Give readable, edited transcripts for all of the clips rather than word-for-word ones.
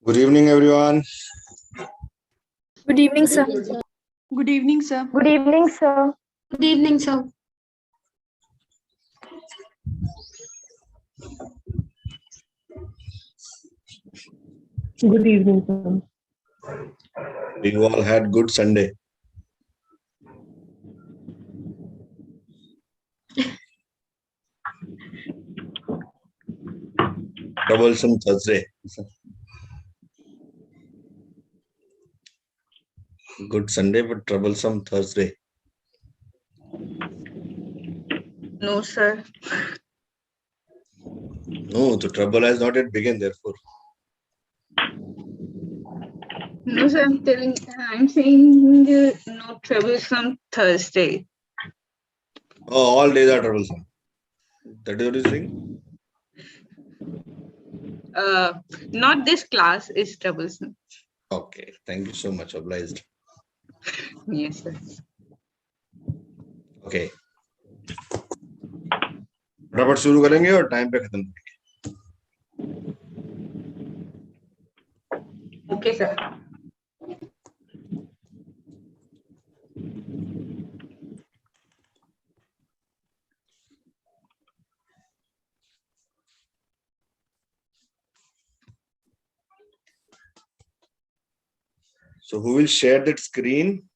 Good evening, everyone. Good evening, sir. Good evening, sir. Good evening, sir. Good evening, sir. Good evening, sir. You all had good Sunday. Troublesome Thursday. Good Sunday, but troublesome Thursday. No, sir. No, the trouble has not yet begun, therefore. No, sir. I'm saying no troublesome Thursday. Oh, all days are troublesome. That is what you're saying? Not this class is troublesome. Okay, thank you so much. Obliged. Yes, sir. Okay. फटाफट शुरू करेंगे और time पे खत्म करेंगे. Okay, sir. So who will share that screen?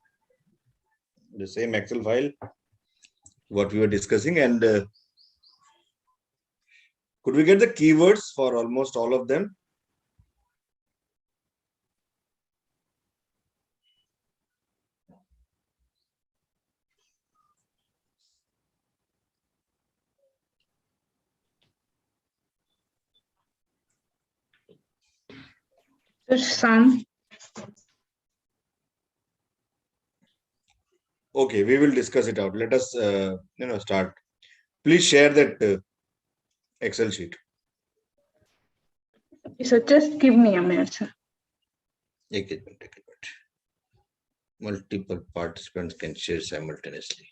The same Excel file, what we were discussing, and could we get the keywords for almost all of them? There's some. Okay, we will discuss it out. Let us, start. Please share that Excel sheet. So just give me a minute, sir. Take it. Multiple participants can share simultaneously.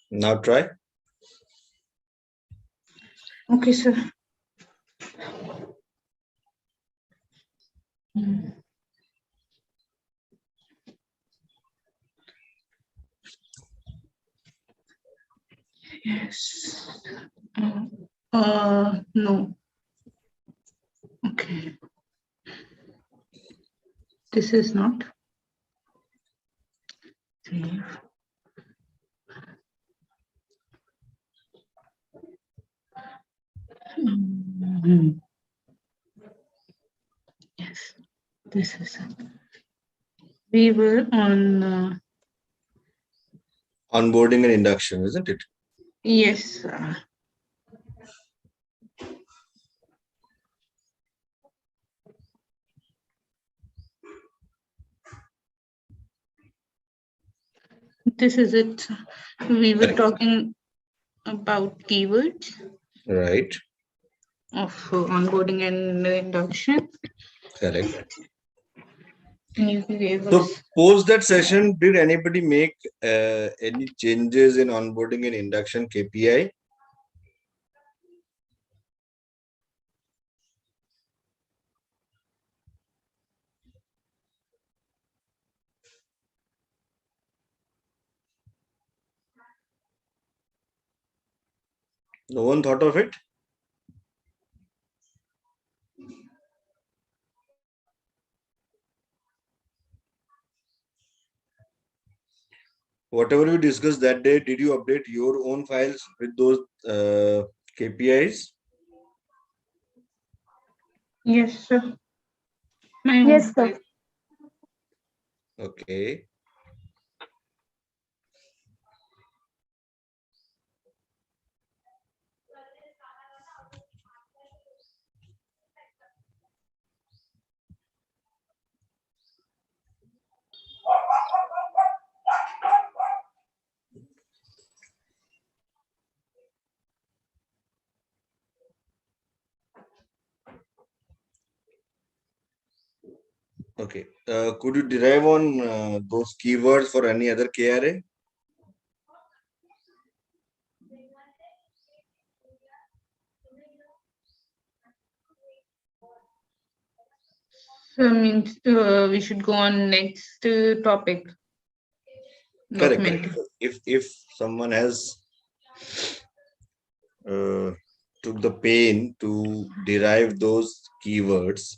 Now try. Okay, sir. Yes. No. Okay. This is not. Save. Yes, this is it. We were on. Onboarding and induction, isn't it? Yes. This is it. We were Correct. talking about keywords Right. of onboarding and induction. Correct. You gave So us. post that session, did anybody make any changes in onboarding and induction KPI? No one thought of it? Whatever we discussed that day, did you update your own files with those KPIs? Yes, sir. My Yes, own sir. file. Okay. Okay. Could you derive on those keywords for any other KRA? So means we should go on next topic. Correct. Documenting. If someone has took the pain to derive those keywords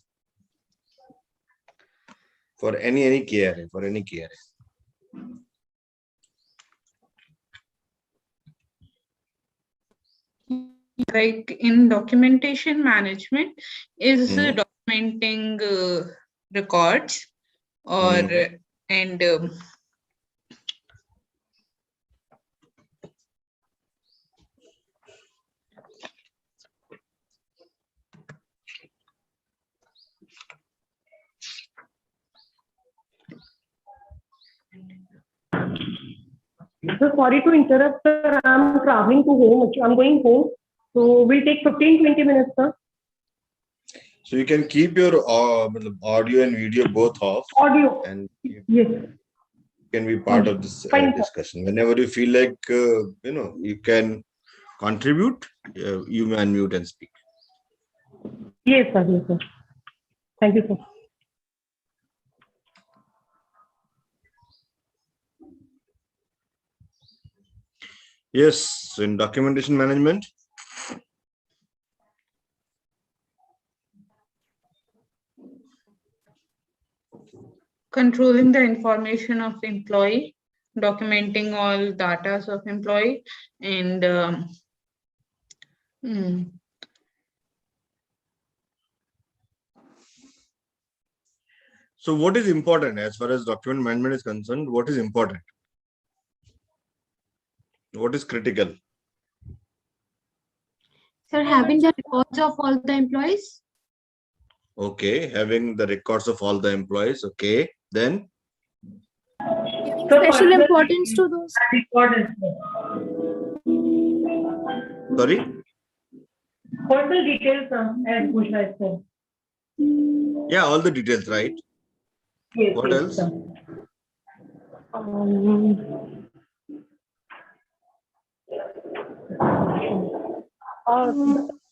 for any KRA, for any KRA. Like in documentation management is Mhm. documenting records or and So sorry to interrupt, sir. I'm traveling to home. I'm going home. So we'll take 15-20 minutes, sir. So you can keep your audio and video both off, Audio. and you Yes. can be part Okay. of this Fine, sir. discussion. Whenever you feel like you can contribute, you may unmute and speak. Yes, sir. Yes, sir. Thank you, sir. Yes, so in documentation management. Controlling the information of employee, documenting all data of employee, and So what is important as far as document management is concerned? What is important? What is critical? Sir, having the records of all the employees. Okay, having the records of all the employees. Okay, then Special importance to those. sorry. Personal details, as Bushra said. Yeah, all the details, right? Yes, What yes, else? sir.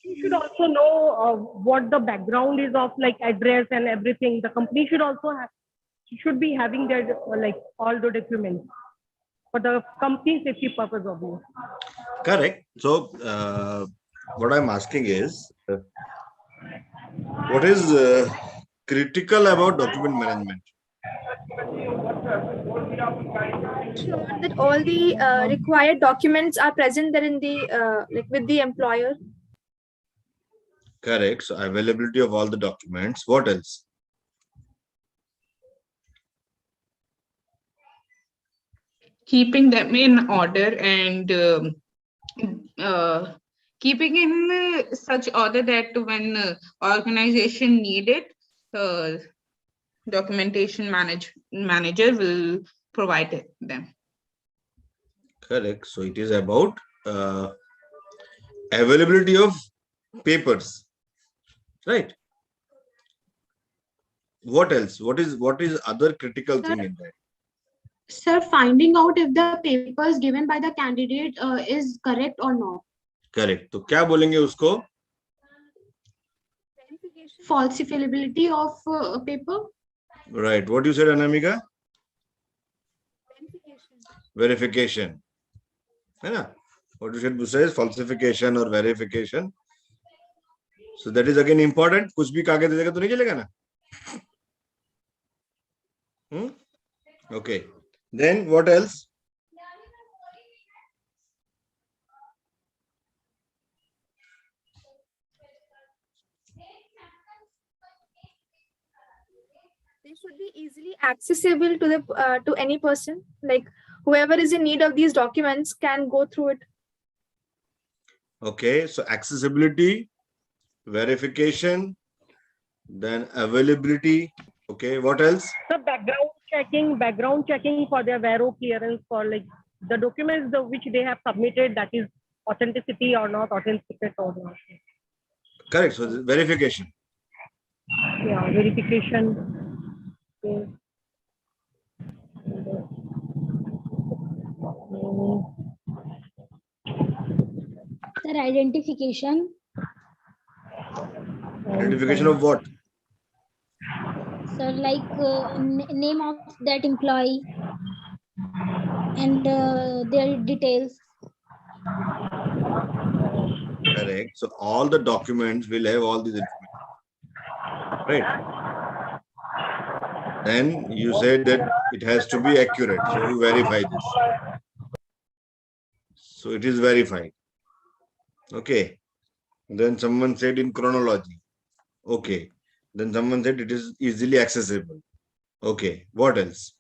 You should also know what the background is of like address and everything. The company should also have, should be having that like all the documents for the company safety purpose of you. Correct. So what I'm asking is, what is critical about document management? Sure that all the required documents are present there in the like with the employer. Correct. So availability of all the documents. What else? keeping them in order and keeping in such order that when organization need it, documentation manager will provide it them. Correct. So it is about availability of papers, right? What else? What is other critical thing in that? Sir, finding out if the papers given by the candidate is correct or not. Correct. तो क्या बोलेंगे उसको? Falsifiability of paper. Right. What you said, Anamika? Verification. है ना? What you said, Busa, is falsification or verification. So that is again important. कुछ भी कागज दे देगा तो नहीं चलेगा ना? Okay. Then what else? They should be easily accessible to the to any person. Like whoever is in need of these documents can go through it. Okay. So accessibility, verification, then availability. Okay. What else? The background checking for their Vero clearance for like the documents which they have submitted, that is authenticity or not, authenticate or not. Correct. So the verification. Yeah, verification. Okay. Sir, identification. Identification of what? Sir, like name of that employee and their details. Correct. So all the documents will have all these information. Right. Then you said that it has to be accurate. So you verify this. So it is verified. Okay. Then someone said in chronology. Okay. Then someone said it is easily accessible. Okay. What else?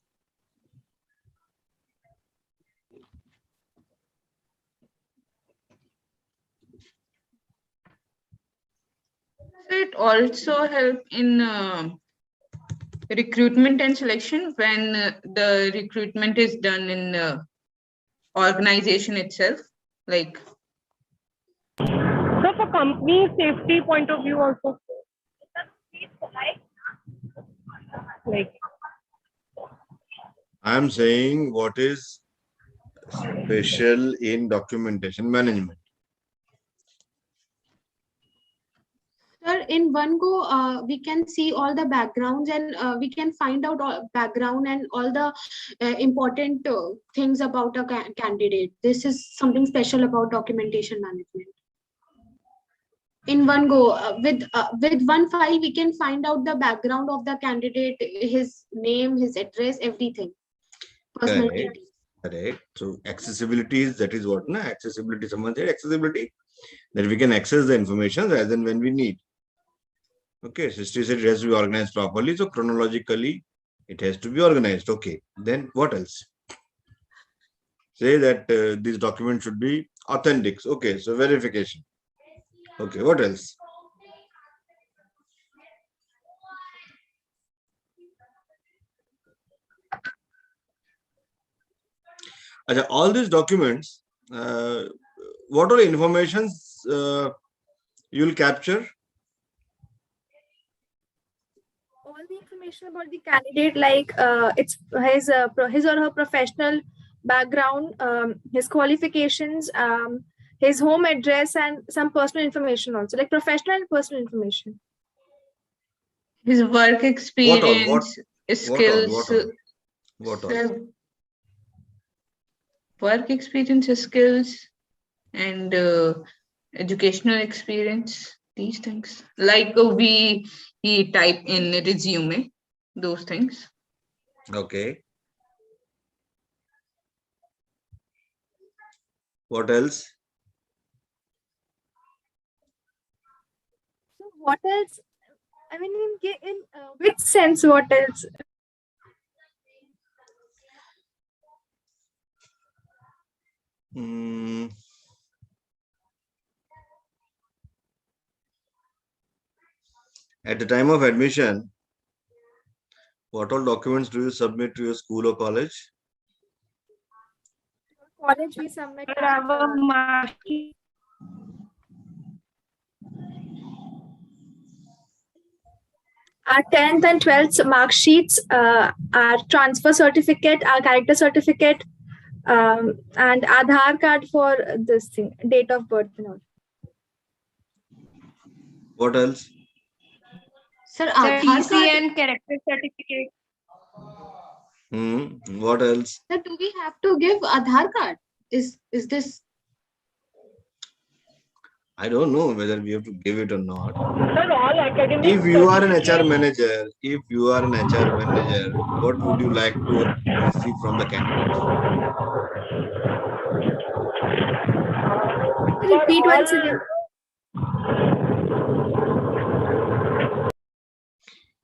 It also help in recruitment and selection when the recruitment is done in organization itself, like. So for company safety point of view also, like I am saying what is special in documentation management. Sir, in one go, we can see all the backgrounds and we can find out all background and all the important things about a candidate. This is something special about documentation management. in one go. With one file, we can find out the background of the candidate, his name, his address, everything. Personal Correct. details. Correct. So accessibility is, that is what, na? Accessibility, someone said accessibility, that we can access the information as and when we need. Okay, Srishti said it has to be organized properly. So chronologically, it has to be organized. Okay, then what else? Say that these documents should be authentic. Okay, so verification. Okay, what else? Acha, all these documents, what are the informations you will capture? All the information about the candidate, like it's his or her professional background, his qualifications, his home address, and some personal information also, like professional and personal information. His work experience, skills, What all? sir, work experience, skills, and educational experience. These things, like he type in resume, those things. Okay. What else? So what else? I mean, in which sense? What else? At the time of admission, what all documents do you submit to your school or college? College we submit. Our 10th and 12th mark sheets, our transfer certificate, our character certificate, and Aadhaar card for this thing, date of birth and all. What else? Sir, Aadhaar TC card. and character certificate. What else? Sir, do we have to give Aadhaar card? Is this? I don't know whether we have to give it or not. Sir, all academic. If you are an HR manager, what would you like to receive from the candidate? Repeat once again.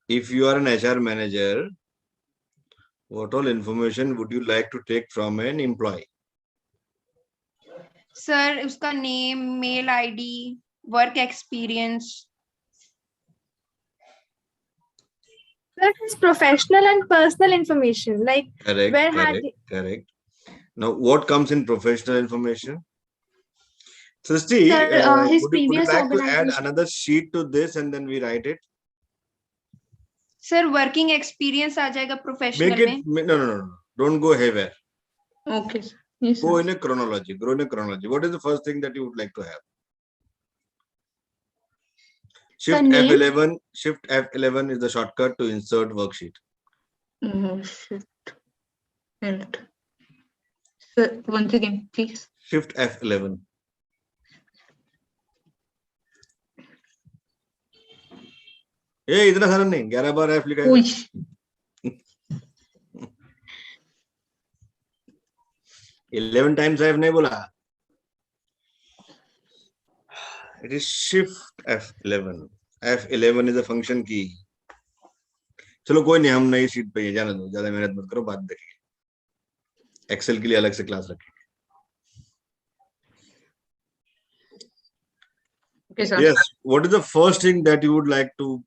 If you are an HR manager, what all information would you like to take from an employee? Sir, uska name, mail ID, work experience. That is professional and personal information. Like Correct, where correct. Now, what comes in professional information? Srishti, Sir, his would you previous like to add organization. another sheet to this and then we write it? Sir, working experience आ जाएगा professional में. No. Don't go haywire. Okay, sir. Yes, Go sir. in a chronology. What is the first thing that you would like to have? Shift name. F11. Shift F11 is the shortcut to insert worksheet. Oh, shit. Alt. Sir, once again, please. Shift F11. ये इतना सारा नहीं, 11 बार F लिखा है. Uy. 11 times I have नहीं बोला. It is shift F11. F11 is a function key. चलो कोई नहीं, हम नई शीट पे ही जाने दो, ज्यादा मेहनत मत करो, बात देखेंगे. एक्सेल के लिए अलग से क्लास रखेंगे. Okay, sir. Yes. What is the first thing that you would like to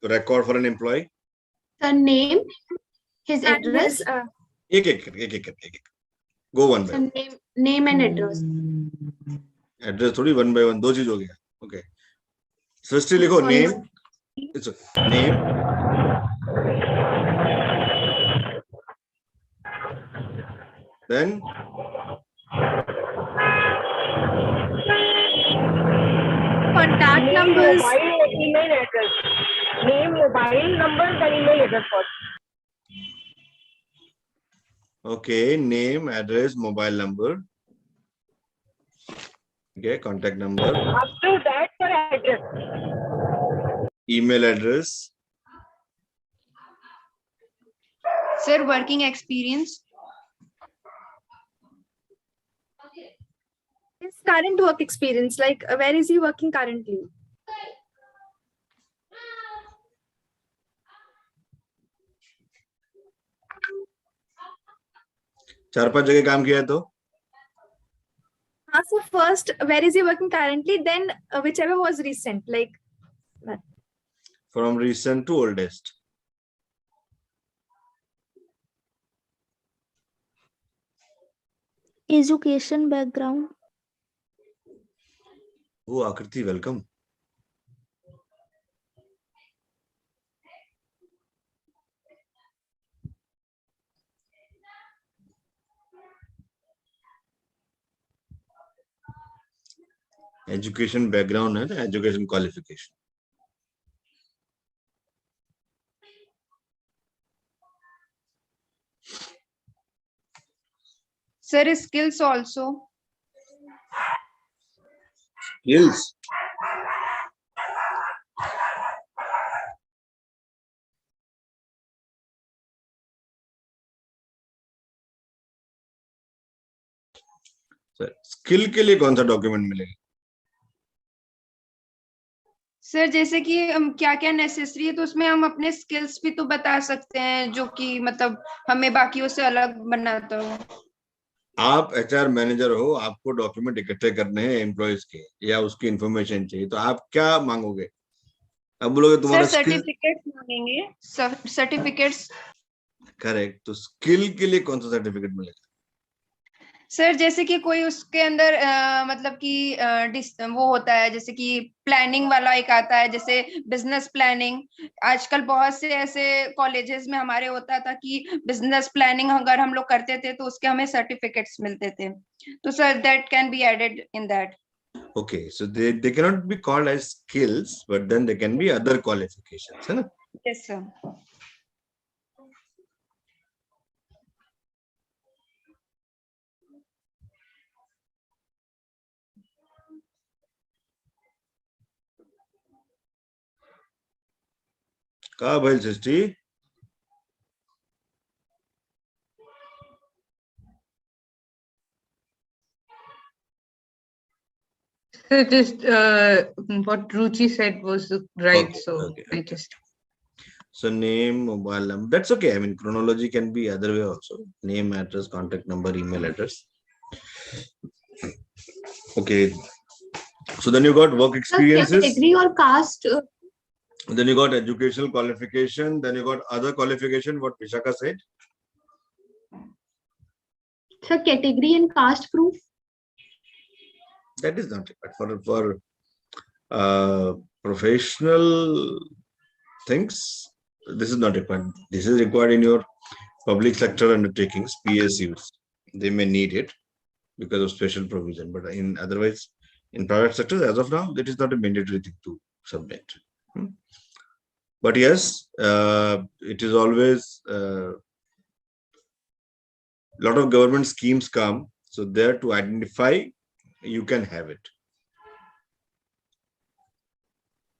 record for an employee? The name, his address. एक. Go one by The one. name and address. Address थोड़ी one by one, दो चीज हो गया. Okay. Srishti लिखो name. It's name. Then contact Name, numbers. mobile, email address. Name, mobile numbers, and email address first. okay, name, address, mobile number. Okay, contact number, After that, sir, address. email address, Sir, working experience. His current work experience, like where is he working currently? चार पांच जगह काम किया है तो So first, where is he working currently? Then whichever was recent, like from recent to oldest. Education background. Oh, Akriti, welcome. Education background है ना, education qualification. Sir, skills also. Skills. Skill के लिए कौन सा डॉक्यूमेंट मिलेगा? Sir जैसे कि क्या क्या नेसेसरी है तो उसमें हम अपने स्किल्स भी तो बता सकते हैं जो कि मतलब हमें बाकियों से अलग बनाता हो। आप एचआर मैनेजर हो, आपको डॉक्यूमेंट इकट्ठे करने हैं एम्प्लॉयज के या उसकी इंफॉर्मेशन चाहिए, तो आप क्या मांगोगे? अब बोलोगे तुम्हारा सर स्किल, सर्टिफिकेट्स मांगेंगे, सर्टिफिकेट्स। करेक्ट, तो स्किल के लिए कौन सा सर्टिफिकेट मिलेगा? सर जैसे कि कोई उसके अंदर मतलब कि वो होता है जैसे कि प्लानिंग वाला एक आता है, जैसे बिजनेस प्लानिंग। आजकल बहुत से ऐसे कॉलेजेस में हमारे होता था कि बिजनेस प्लानिंग अगर हम लोग करते थे तो उसके हमें सर्टिफिकेट्स मिलते थे, तो sir that can be added in that. Okay, so they cannot be called as skills, but then they can be other qualifications, है ना? Yes sir. कहाँ भाई सृष्टि? So just what Ruchi said was right. Okay, So okay, I okay. just. So name, mobile number, that's okay. I mean, chronology can be other way also. Name, address, contact number, email address. Okay. So then you got work experiences. Category or caste. Then you got educational qualification. Then you got other qualification. What Vishaka said. Sir, category and caste proof. That is not required for professional things. This is not required. This is required in your public sector undertakings, PSUs. They may need it because of special provision, but in otherwise, in private sector, as of now, that is not a mandatory thing to submit. But yes, it is always lot of government schemes come, so there to identify, you can have it.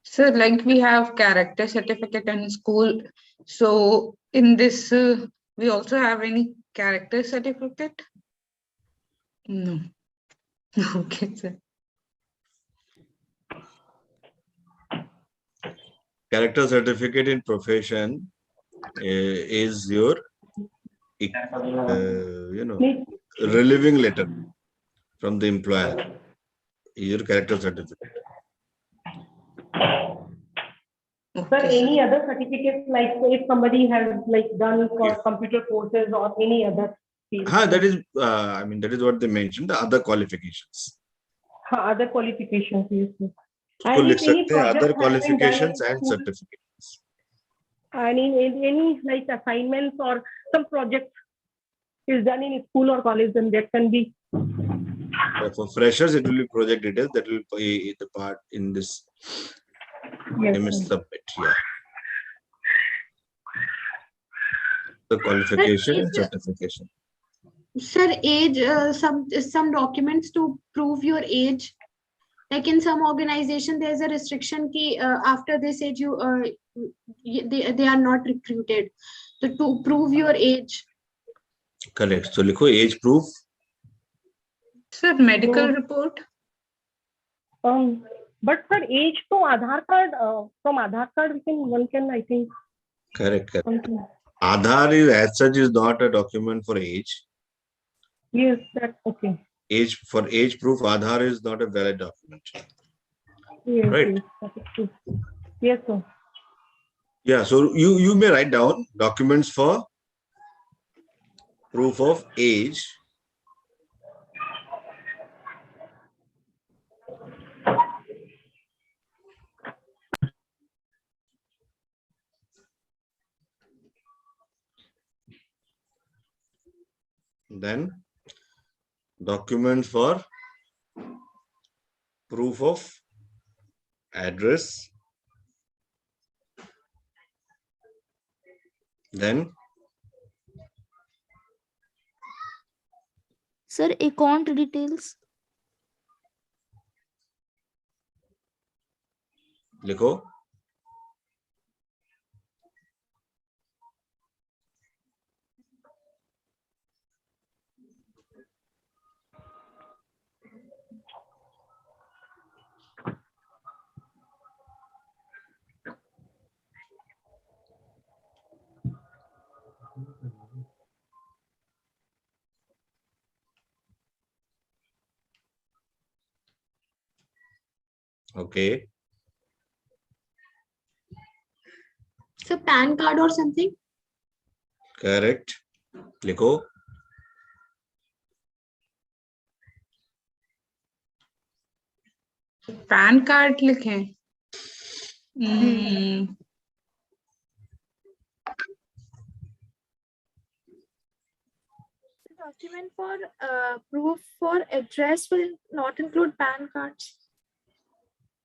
So like we have character certificate in school. So in this, we also have any character certificate? No. Okay, sir. Character certificate in profession is your, relieving letter from the employer. Your character certificate. Sir, any other certificates, like if somebody has like done computer courses or any other field? That is, I mean, that is what they mentioned, the other qualifications. Other qualifications, yes. उसको लिख सकते हैं, other project has been done qualifications in and school, certificates. and in any like assignments or some project is done in school or college, then that can be. For freshers, it will be project details that will play the part in this MS submit. Yeah. The qualification and certification. Sir, age, some documents to prove your age. Like in some organization, there's a restriction ki after this age, they are not recruited. So to prove your age. Correct. So लिखो age proof. Sir, medical So- report. But for age, so Aadhaar card, from Aadhaar card, one can, I think. Correct. Correct. Something. Aadhaar is as such is not a document for age. Yes, that's okay. For age proof, Aadhaar is not a valid document. Yes, Right. yes, that is true. Yes, sir. Yeah. So you may write down documents for proof of age. Then documents for proof of address. Then Sir, account details. लिखो okay. So PAN card or something. Correct. लिखो pan card लिखें. The document for proof for address will not include PAN cards.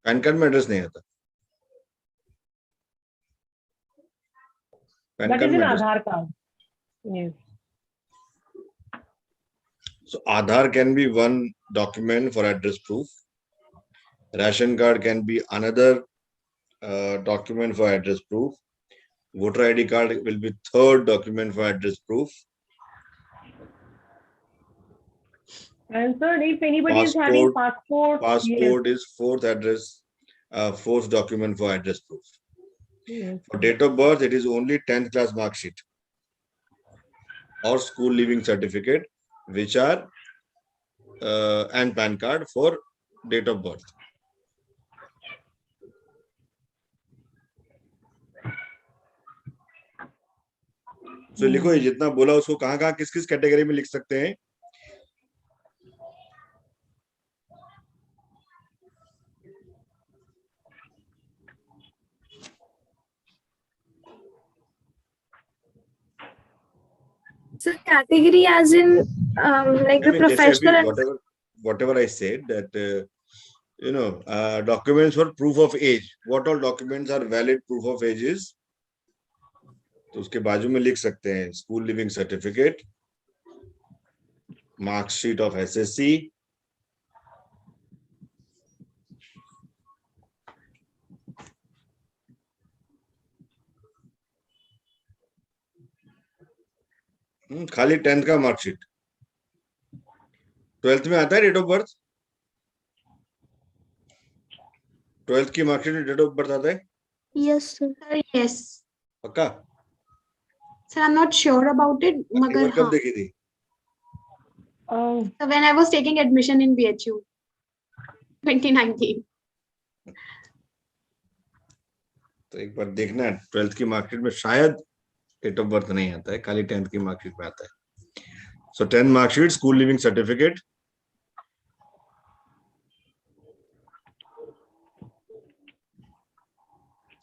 Pan card में address नहीं आता. Pan That card is in में address. Aadhaar card. Yes. So Aadhaar can be one document for address proof. Ration card can be another document for address proof. Voter ID card will be third document for address proof. And sir, if anybody is having passport, Passport is fourth document for address proof. yes. For date of birth, it is only 10th class mark sheet or school leaving certificate, which are and PAN card for date of birth. So लिखो ये जितना बोला उसको कहाँ कहाँ किस किस category में लिख सकते हैं. So category as in like the professional and whatever I said that documents for proof of age. What all documents are valid proof of ages? तो उसके बाजू में लिख सकते हैं school leaving certificate, marksheet of SSC, खाली 10th का marksheet. 12th में आता है डेट ऑफ बर्थ. 12th की मार्कशीट में डेट ऑफ बर्थ आता है. Yes, sir. Yes. पक्का. Sir, I'm not sure about it. मगर कब हाँ. देखी थी? So when I was taking admission in BHU 2019. तो एक बार देखना 12th की मार्कशीट में शायद डेट ऑफ बर्थ नहीं आता है, खाली 10th की मार्कशीट में आता है. सो 10th marksheet, school leaving certificate,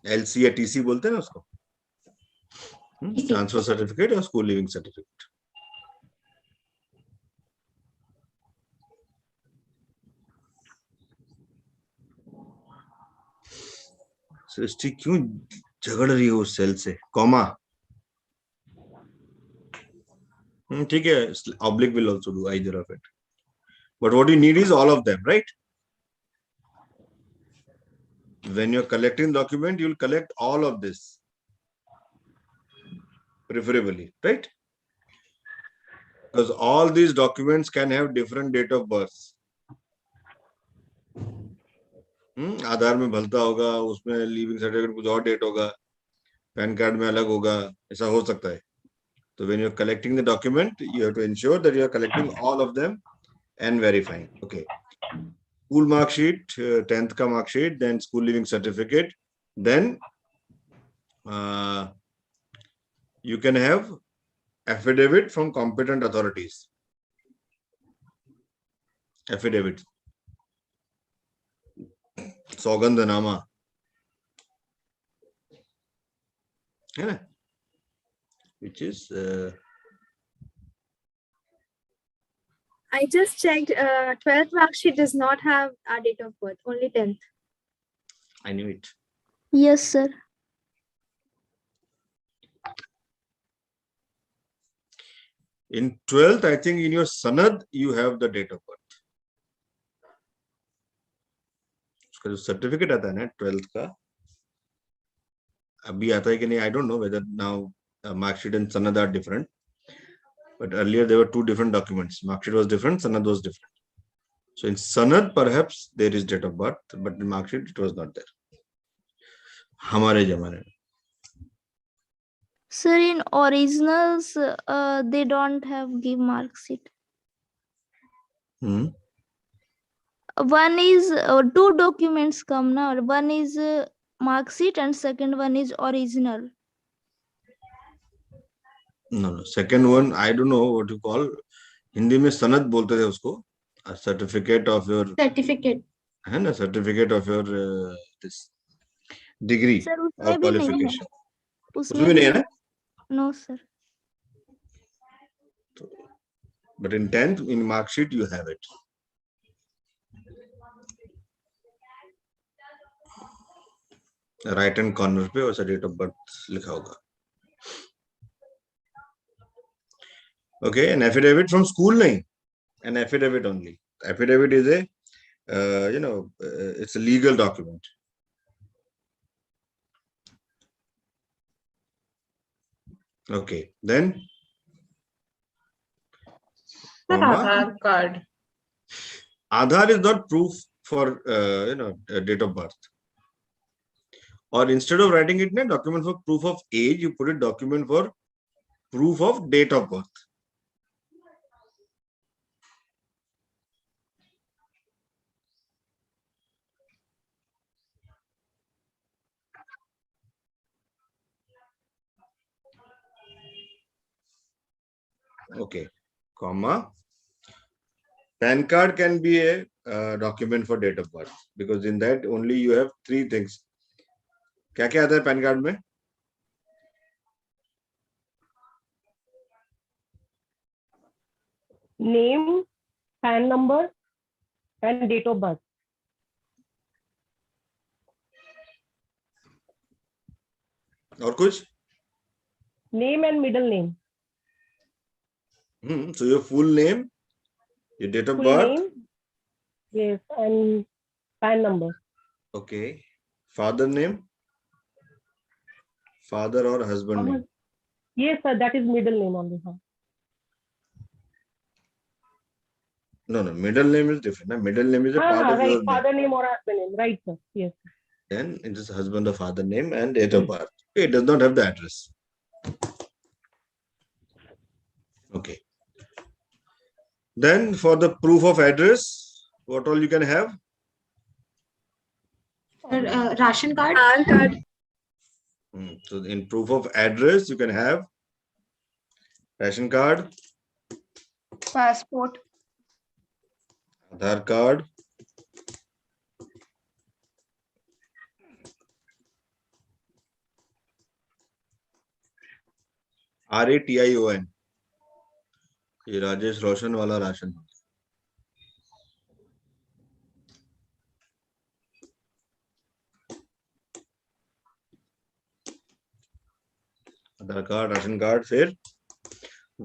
LC या टीसी बोलते हैं ना उसको, ट्रांसफर सर्टिफिकेट और स्कूल लिविंग सर्टिफिकेट. सृष्टि क्यों झगड़ रही हो उस सेल से? कॉमा. ठीक है, oblique will also do either of it, but what you need is all of them, right? when you're collecting document, you'll collect all of this, preferably, right? Because all these documents can have different date of birth. आधार में भलता होगा, उसमें leaving certificate कुछ और date होगा, pan card में अलग होगा, ऐसा हो सकता है. So when you're collecting the document, you have to ensure that you are collecting all of them and verifying. Okay. School mark sheet, 10th ka mark sheet, then school living certificate, then you can have affidavit from competent authorities. Affidavit. Saugandhanama. Yeah. Which is I just checked. 12th mark sheet does not have our date of birth. Only 10th. I knew it. Yes, sir. In 12th, I think in your sanad you have the date of birth. उसका जो certificate आता है ना 12th का, अभी आता है कि नहीं, I don't know whether now mark sheet and sanad are different. But earlier there were two different documents. Mark sheet was different, sanad was different. So in sanad perhaps there is date of birth, but in mark sheet it was not there. हमारे जमाने में. Sir, in originals, they don't have give mark sheet. One is two documents come now. One is mark sheet and second one is original. No. Second one, I don't know what you call. Hindi में सनद बोलते थे उसको. A certificate of your. Certificate. है ना, certificate of your this degree Sir, or उसमें भी नहीं है. qualification. उसमें उसमें नहीं है ना? No, sir. But in 10th, in mark sheet, you have it. Right hand corner पे वैसा date of birth लिखा होगा. Okay, an affidavit from school नहीं, an affidavit only. Affidavit is a, it's a legal document. Okay, then. Aadhaar card. Aadhaar is not proof for date of birth. Or instead of writing it in a document for proof of age, you put a document for proof of date of birth. Okay, comma. PAN card can be a document for date of birth because in that only you have three things. क्या क्या आता है PAN card में? Name, PAN number, and date of birth. और कुछ? Name and middle name. So your full name, your date of Full birth. name, yes, and PAN number. Okay. Father name. Father or husband name. Yes, sir, that is middle name only. Huh? No, middle name is different. Middle name is a part of right. your name. Father name or husband name. Right, sir. Yes. Then it is husband or father name and date of birth. Okay, it does not have the address. Okay. Then for the proof of address, what all you can have? Ration card. Aadhaar card. So in proof of address, you can have ration card, passport, Aadhaar card, RATION. ये राजेश रोशन वाला ration. आधार card, ration card, फिर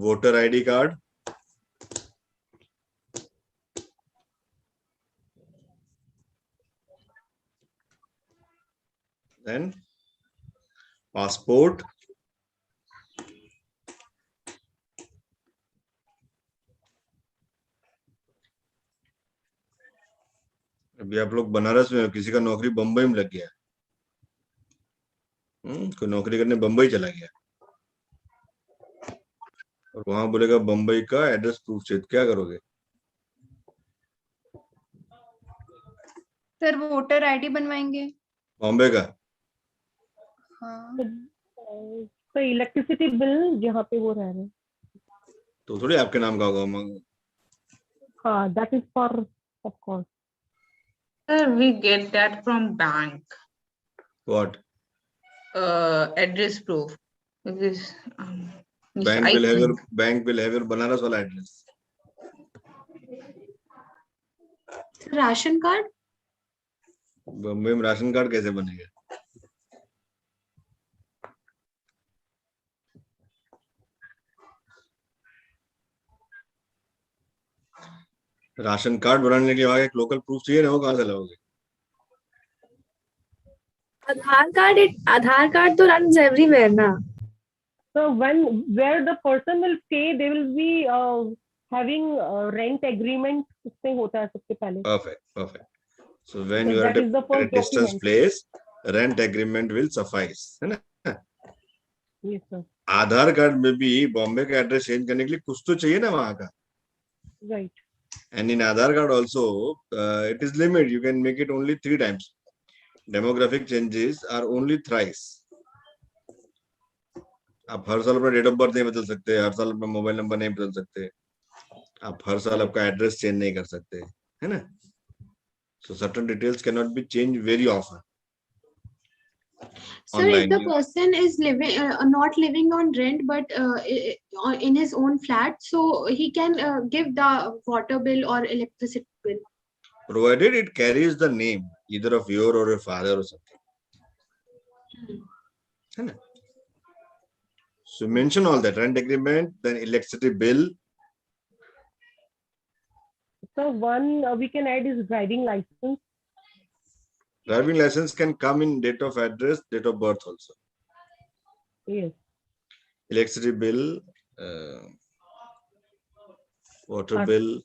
voter ID card, Then passport. अभी आप लोग बनारस में हो, किसी का नौकरी बंबई में लग गया, कोई नौकरी करने बंबई चला गया और वहां बोलेगा बंबई का एड्रेस प्रूफ चाहिए, क्या करोगे? सर वोटर आईडी बनवाएंगे। बॉम्बे का? हाँ तो इलेक्ट्रिसिटी बिल जहाँ पे वो रह रहे हैं, तो थोड़ी आपके नाम का होगा। हाँ, that is for, of course. Sir, we get that from bank, What? address proof. Because, yes, Bank I will have think. your Banaras वाला एड्रेस। Ration card? बम्बई में राशन कार्ड कैसे बनेगा? राशन कार्ड बनाने के लिए वहां एक लोकल प्रूफ चाहिए ना, वो कहाँ से लाओगे? आधार कार्ड तो runs everywhere ना। So where the person will stay, they will be having rent agreement, उससे होता है सबसे पहले। Perfect. So when So you are that is the at first a distance document. place, rent agreement will suffice, है ना? Yes, sir. आधार card में भी बॉम्बे का एड्रेस चेंज करने के लिए कुछ तो चाहिए ना वहां का। Right. And in Aadhaar card also, it is limit. You can make it only 3 times. Demographic changes are only thrice. आप हर साल अपना डेट ऑफ बर्थ नहीं बदल सकते, हर साल अपना मोबाइल नंबर नहीं बदल सकते, आप हर साल आपका एड्रेस चेंज नहीं कर सकते, है ना? So certain details cannot be changed very often. Sir, Online. if the person is living not living on rent but in his own flat, so he can give the water bill or electricity bill. Provided it carries the name either of your or your father or something. है ना? So mention all that: rent agreement, then electricity bill. So one we can add is driving license. Driving license can come in date of address, date of birth also. Yes. Electricity bill, water bill,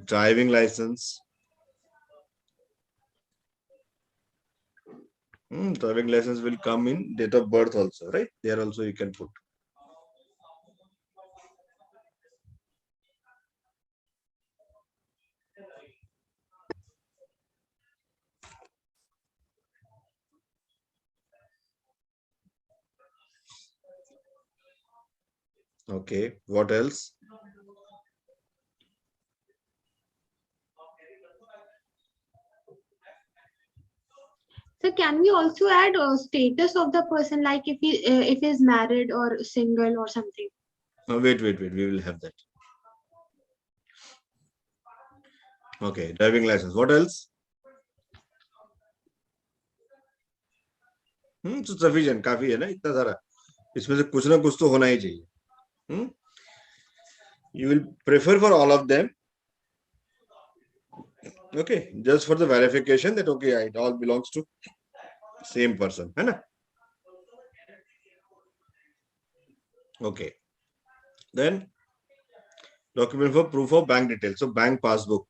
driving license. Driving license will come in date of birth also, right? There also you can put. Okay, what else? So can we also add status of the person, like if he is married or single or something? Wait. We will have that. Okay, driving license. What else? So sufficient, काफी है ना, इतना सारा। इसमें से कुछ ना कुछ तो होना ही चाहिए। You will prefer for all of them. Okay, just for the verification that okay, it all belongs to same person, है ना? Okay. Then document for proof of bank details. So bank passbook.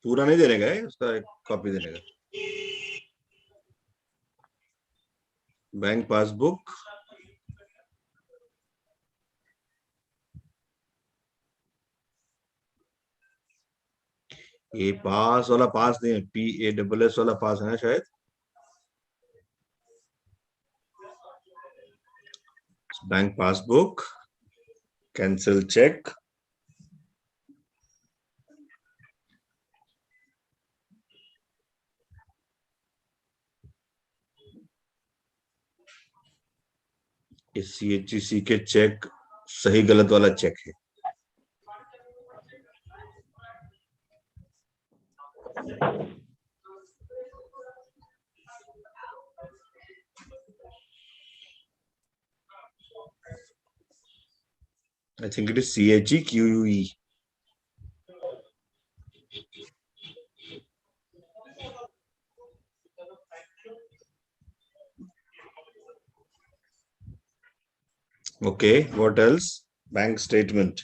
पूरा नहीं देने का है, उसका एक copy देने का। बैंक पासबुक, ये पास वाला पास नहीं है, PASS वाला पास है ना शायद। Bank passbook, cancel cheque, CHC के चेक सही गलत वाला चेक है। I think it is CHEQUE. Okay, what else? Bank statement.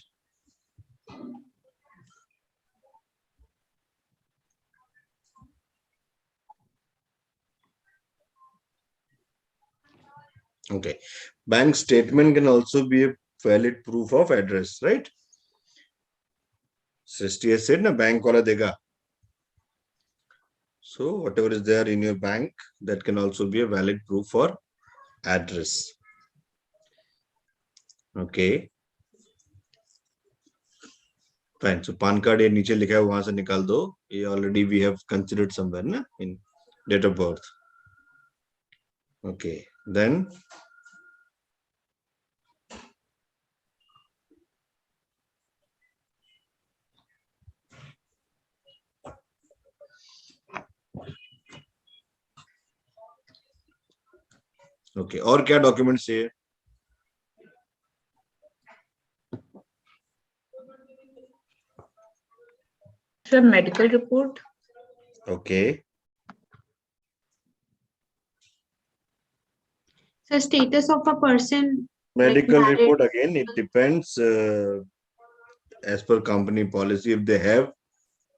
Okay, bank statement can also be a valid proof of address, right? Srishti has said, na bank wala dega. So whatever is there in your bank, that can also be a valid proof for address. Okay. Fine. So PAN card ये नीचे लिखा है वहां से निकाल दो. ये already we have considered somewhere ना in date of birth. Okay. Then okay. और क्या documents चाहिए? Sir, medical report. Okay. The status of a person. Medical married. report again, it depends as per company policy. If they have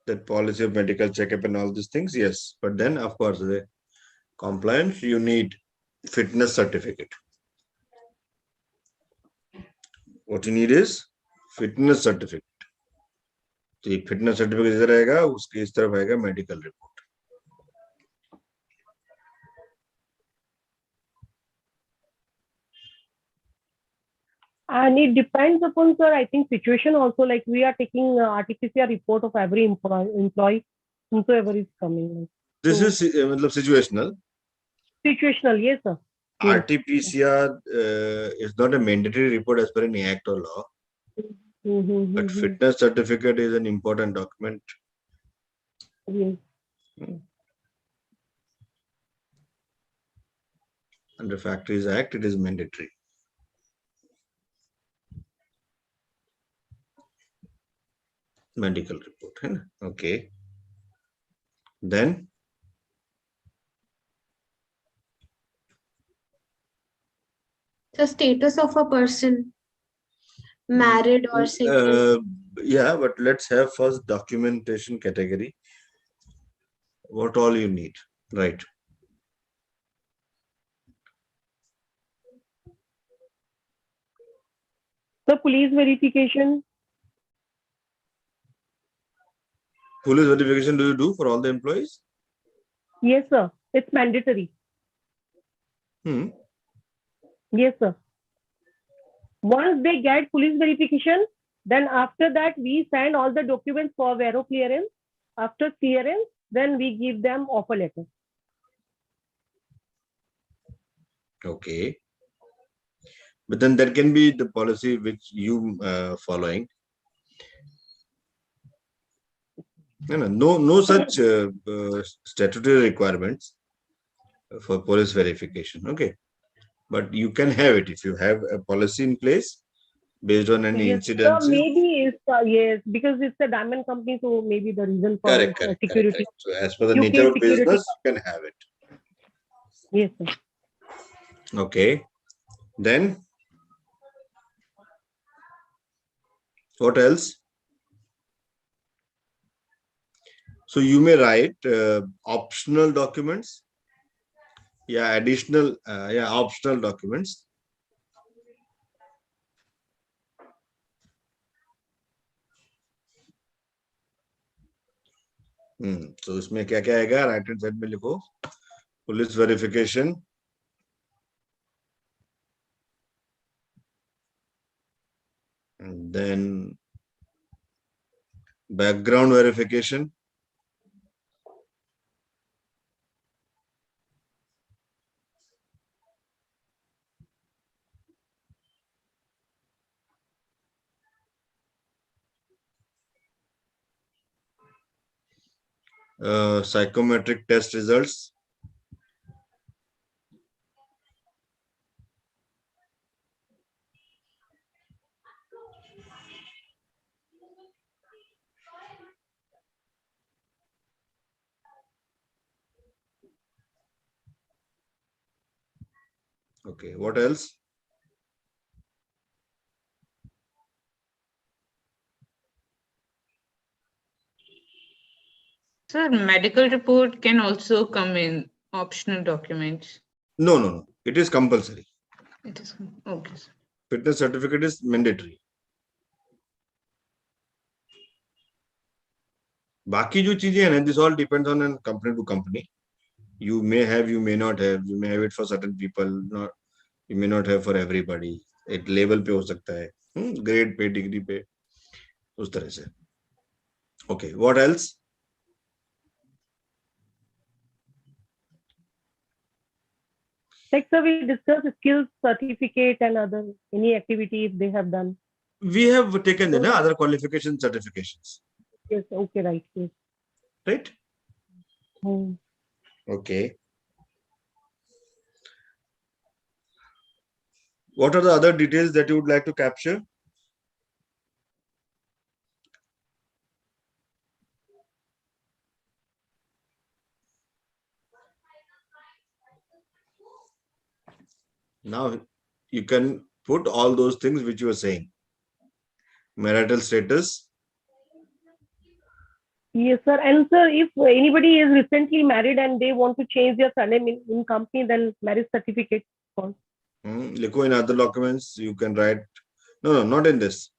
that policy of medical checkup and all these things, yes. But then, of course, the compliance, you need fitness certificate. What you need is fitness certificate. तो ये fitness certificate इधर आएगा, उसके इस तरफ आएगा medical report. And it depends upon, sir, I think situation also, like we are taking RT-PCR report of every employee, whomsoever is coming. This So- is मतलब situational. Situational, yes, sir. Yes. RT-PCR is not a mandatory report as per any act or law, Mhm, but mhm, fitness certificate is an important document. yes. Under Factories Act, it is mandatory. Medical report, है ना? Okay. Then The status of a person, married or single. yeah, but let's have first documentation category. What all you need, right? The police verification, Police verification do you do for all the employees? yes, sir. It's mandatory. Hmm. Yes, sir. Once they get police verification, then after that we send all the documents for vero clearance. After clearance, then we give them offer letter. Okay. But then there can be the policy which you following. No such statutory requirements for police verification. Okay. But you can have it if you have a policy in place based on any Yes, incidents. maybe it's yes, because it's a diamond company, so maybe the reason for Correct, correct, security. correct. So as per the UK nature of security. business, you can have it. Yes, sir. Okay. Then what else? So you may write optional documents. Yeah, additional, optional documents. So इसमें क्या क्या आएगा? Right hand side में लिखो. Police verification. And then background verification. Psychometric test results. Okay, what else? Sir, medical report can also come in optional documents. No. It is compulsory. It is okay, sir. Fitness certificate is mandatory. बाकी जो चीजें हैं ना, this all depends on a company to company. You may have, you may not have. You may have it for certain people, not you may not have for everybody. एक level पे हो सकता है, ग्रेड पे, डिग्री पे, उस तरह से. Okay, what else? Like, sir, we discussed skills certificate and other any activity if they have done. We have taken the other qualification certifications, Yes, okay, right. Yes. right? Hmm. Okay. What are the other details that you would like to capture? Now you can put all those things which you are saying. Marital status. Yes, sir. And sir, if anybody is recently married and they want to change their surname in company, then marriage certificate. Likho in other documents, you can write. No, not in this.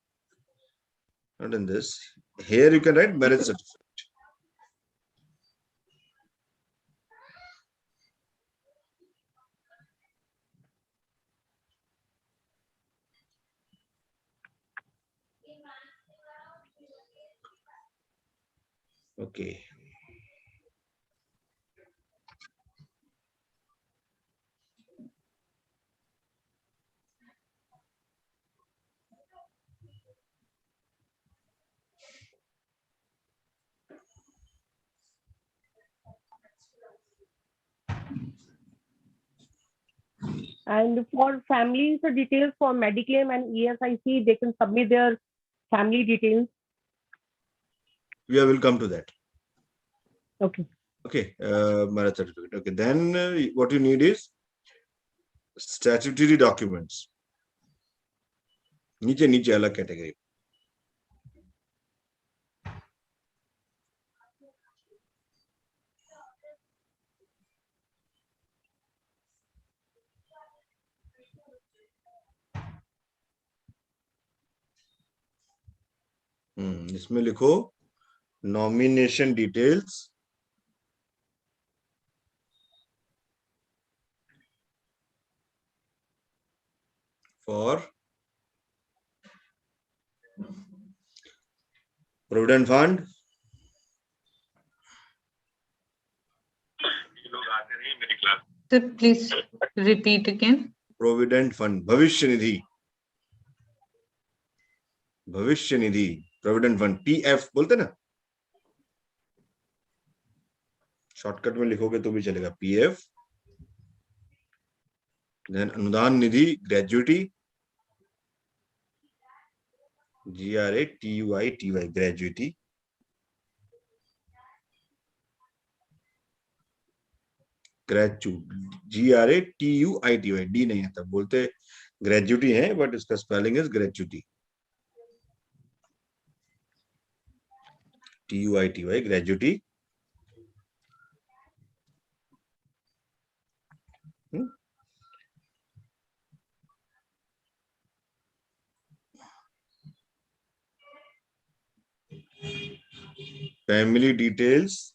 Not in this. Here you can write marriage certificate. Okay. And for families, the details for Mediclaim and ESIC, they can submit their family details. We will come to that. Okay. Okay, marriage certificate. Okay, then what you need is statutory documents. नीचे अलग category. इसमें लिखो nomination details for Provident Fund, Sir, please repeat again. Provident Fund, Bhavishya Nidhi, Provident Fund, PF बोलते ना, shortcut में लिखोगे तो भी चलेगा, PF. Then अनुदान निधि, gratuity, GRATUITY, gratuity. GRATUITY, D नहीं है, तब बोलते gratuity है, but इसका spelling is gratuity. TUITY, gratuity. Family details.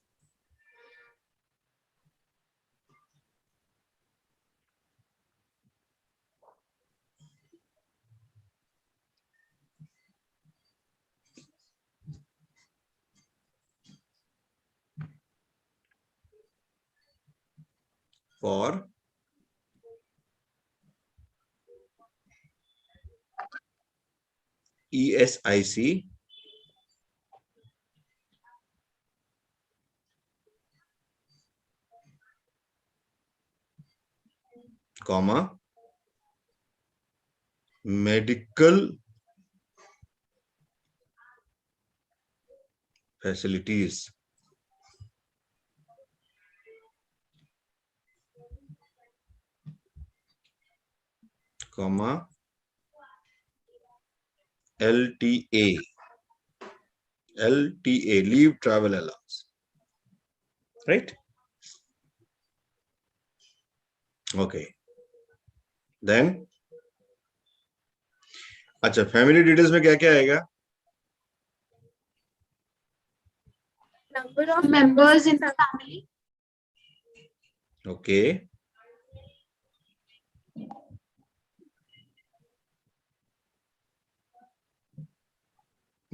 For ESIC, comma, medical facilities, comma, LTA, leave travel allowance. right? Okay. Then अच्छा फैमिली डिटेल्स में क्या क्या आएगा? Number of Members in the family. Okay.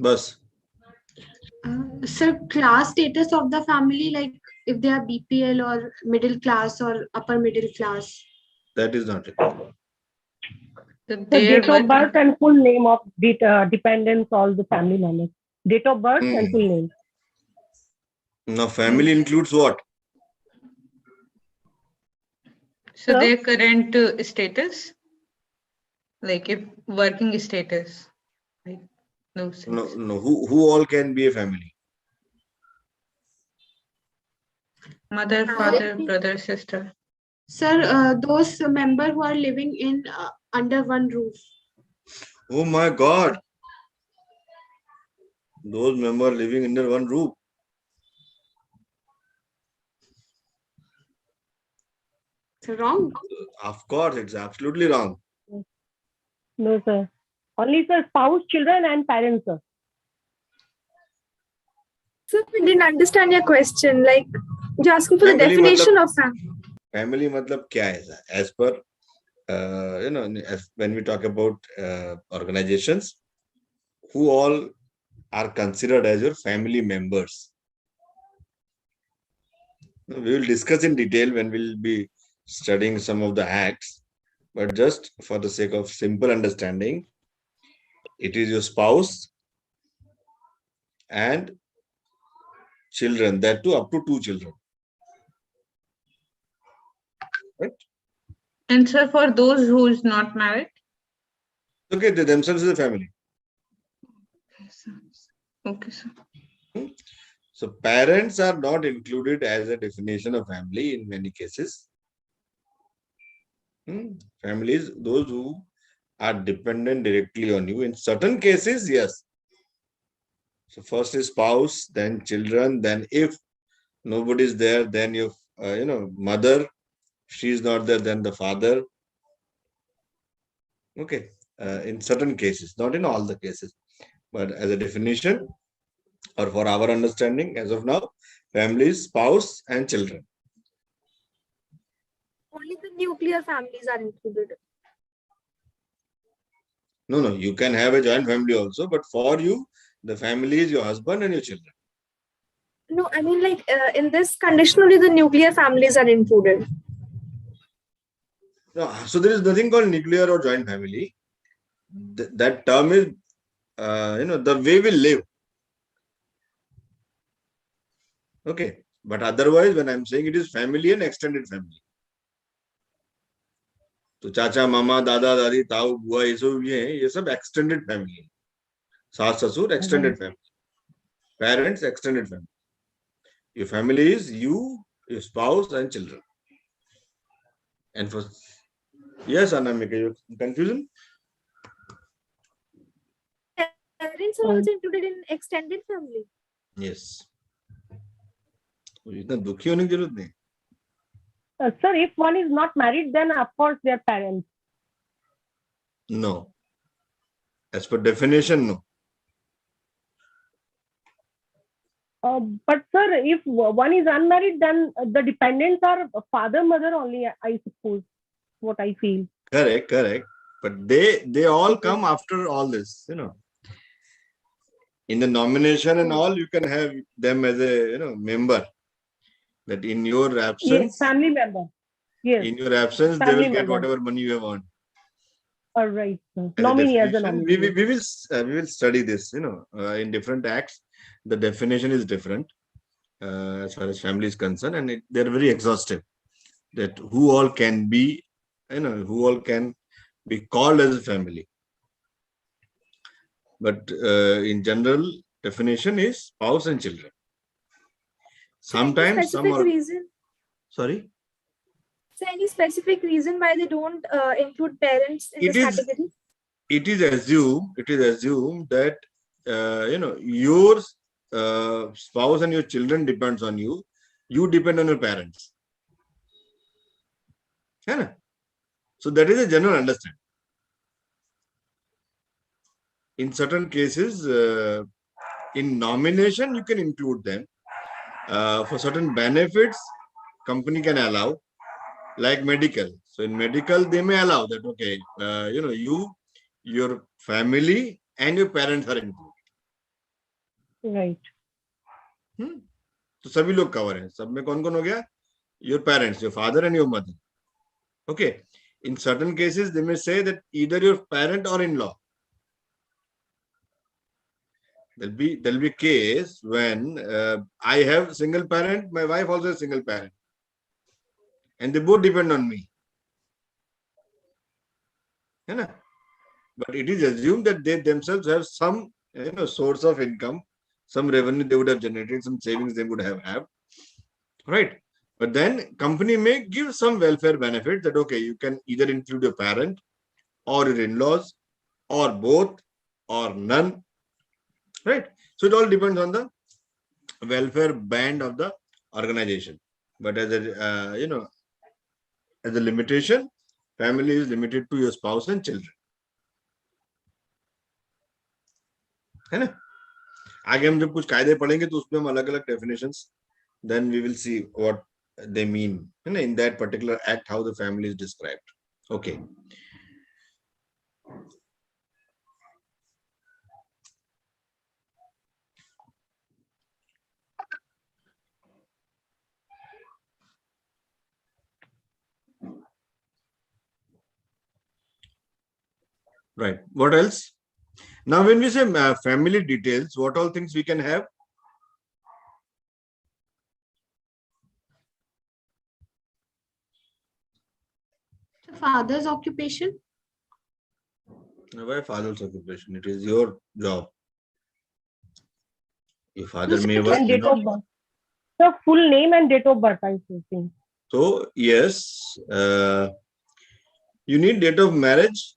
बस. Sir, class status of the family, like if they are BPL or middle class or upper middle class. That is not required. So The there date of was birth and full name of dependents, all the family members. Date of birth and full name. Now family includes what? so Sir? their current status, like if working status, like those No, things. no. Who all can be a family? Mother, father, brother, sister. Sir, those members who are living in under one roof. Oh my God. Those members living under one roof. So wrong. Of course, it's absolutely wrong. No, sir. Only sir, spouse, children, and parents, sir. So we didn't understand your question. Like you're asking for the Family definition of family. Family मतलब क्या है? As per when we talk about organizations, who all are considered as your family members? We will discuss in detail when we'll be studying some of the acts, but just for the sake of simple understanding, it is your spouse and children, that too up to 2 children. Right? And sir, for those who is not married. Okay, they themselves is a family. Okay, sir. So parents are not included as a definition of family in many cases. Families, those who are dependent directly on you. In certain cases, yes. So first is spouse, then children, then if nobody is there, then your mother. She is not there, then the father. Okay, in certain cases, not in all the cases, but as a definition or for our understanding as of now, families, spouse, and children. Only the nuclear families are included. No, you can have a joint family also, but for you, the family is your husband and your children. No, I mean like in this condition only the nuclear families are included. No, so there is nothing called nuclear or joint family. That term is, the way we live. Okay, but otherwise, when I'm saying it is family and extended family. तो चाचा मामा दादा दादी ताऊ बुआ ये सब extended family. सास ससुर extended family. Parents extended family. Your family is you, your spouse, and children. And for yes, Anamika, you confusion? Parents are also included in extended family. Yes. इतना दुखी होने की जरूरत नहीं. Sir, if one is not married, then of course they are parents. No. As per definition, no. But sir, if one is unmarried, then the dependents are father, mother only, I suppose, what I feel. Correct. But they all come after all this, In the nomination and all, you can have them as a member. That in your absence, Yes, family member. Yes. In your absence, Family they will get member. whatever money you have earned. All right. Sir. As a Nominee as a definition, nominee. we will study this. In different acts, the definition is different as far as family is concerned, and they're very exhaustive. That who all can be, who all can be called as a family. But in general, definition is spouse and children. Sometimes some are. Reason? Sorry. So any specific reason why they don't include parents in this category? It is assumed that your spouse and your children depends on you, You depend on your parents. है ना? So that is a general understanding. In certain cases, in nomination, you can include them. For certain benefits, company can allow, like medical. So in medical, they may allow that, okay, you, your family and your parents are included. Right. तो सभी लोग cover हैं. सब में कौन कौन हो गया? Your parents, your father and your mother. Okay. In certain cases, they may say that either your parent or in-law. There'll be a case when I have single parent, my wife also a single parent, and they both depend on me. है ना? But it is assumed that they themselves have some source of income, some revenue they would have generated, some savings they would have, right? But then company may give some welfare benefit that, okay, you can either include your parent or your in-laws or both or none, right? So it all depends on the welfare band of the organization. But as a, as a limitation, family is limited to your spouse and children. है ना? आगे हम जब कुछ कायदे पढ़ेंगे तो उसमें हम अलग-अलग definitions, then we will see what they mean, in that particular act, how the family is described. Okay. Right. What else? Now, when we say family details, what all things we can have? The father's occupation. Why father's occupation? It is your job. Your father No, may sir, work, And date of birth. The full name and date of birth, I think. So, yes, you need date of marriage.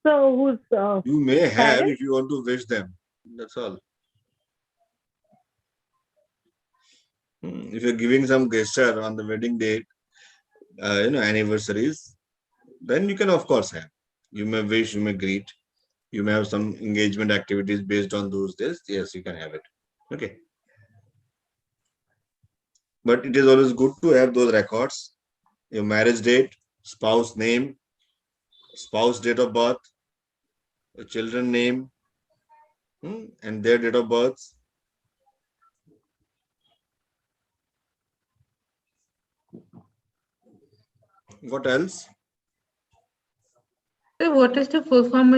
So who's You may have parents? if you want to wish them. That's all. If you're giving some gesture on the wedding date, anniversaries, then you can of course have. You may wish, you may greet, you may have some engagement activities based on those days. Yes, you can have it. Okay. But it is always good to have those records: your marriage date, spouse name, spouse date of birth, your children name, and their date of birth. What else? So what is the full form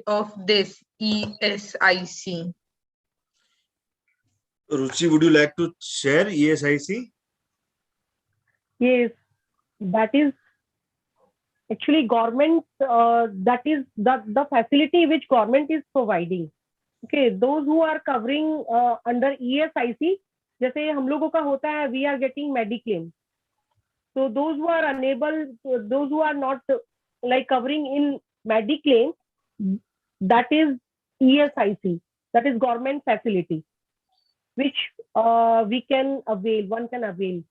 of this ESIC? Ruchi, would you like to share ESIC? Yes, that is actually government. That is the facility which government is providing. Okay, those who are covering under ESIC, जैसे हम लोगों का होता है, we are getting Mediclaim. So those who are unable, those who are not like covering in Mediclaim, that is ESIC, that is government facility, which we can avail, one can avail.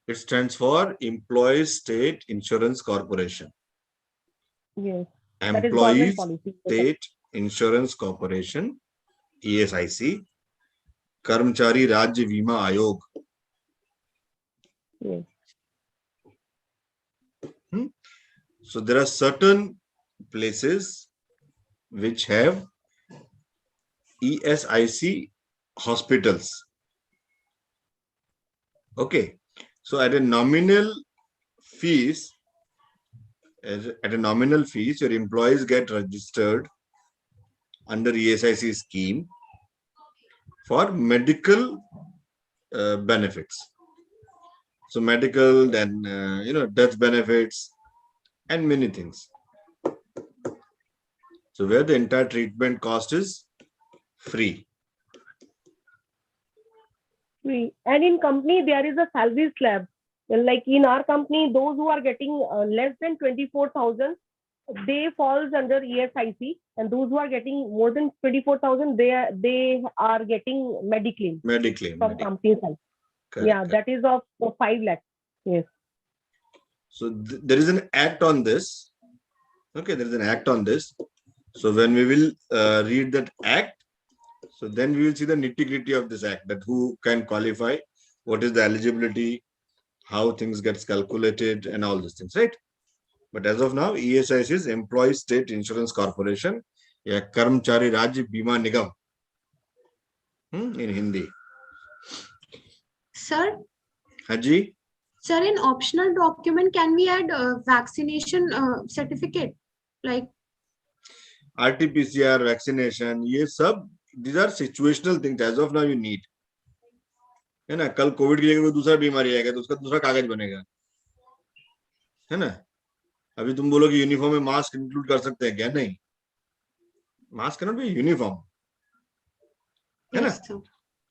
It stands for Employees State Insurance Corporation. Yes, that is government Employees policy. State Insurance Corporation, ESIC, Karmchari Rajya Bima Ayog. Yes. So there are certain places which have ESIC hospitals. Okay. So at a nominal fees, your employees get registered under ESIC scheme for medical benefits. So medical, then death benefits, and many things. So where the entire treatment cost is free. Free. And in company, there is a salary slab. Like in our company, those who are getting less than 24,000, they falls under ESIC, and those who are getting more than 24,000, they are getting Mediclaim Mediclaim. from company side. Correct, Yeah, correct. that is of 5 lakhs. Yes. So there is an act on this. Okay, there is an act on this. So when we will read that act, so then we will see the nitty-gritty of this act, that who can qualify, what is the eligibility, how things gets calculated, and all these things, right? But as of now, ESIC is Employee State Insurance Corporation, या कर्मचारी राज्य बीमा निगम in Hindi. Sir, Haji, sir, in optional document, can we add vaccination certificate? Like, RT-PCR, vaccination, ये सब, these are situational things. As of now, you need. है ना, कल Covid की जगह कोई दूसरा बीमारी आएगा तो उसका दूसरा कागज बनेगा, है ना. अभी तुम बोलो कि यूनिफॉर्म में मास्क इंक्लूड कर सकते हैं क्या? नहीं, mask can not be uniform, है ना. yes, sir.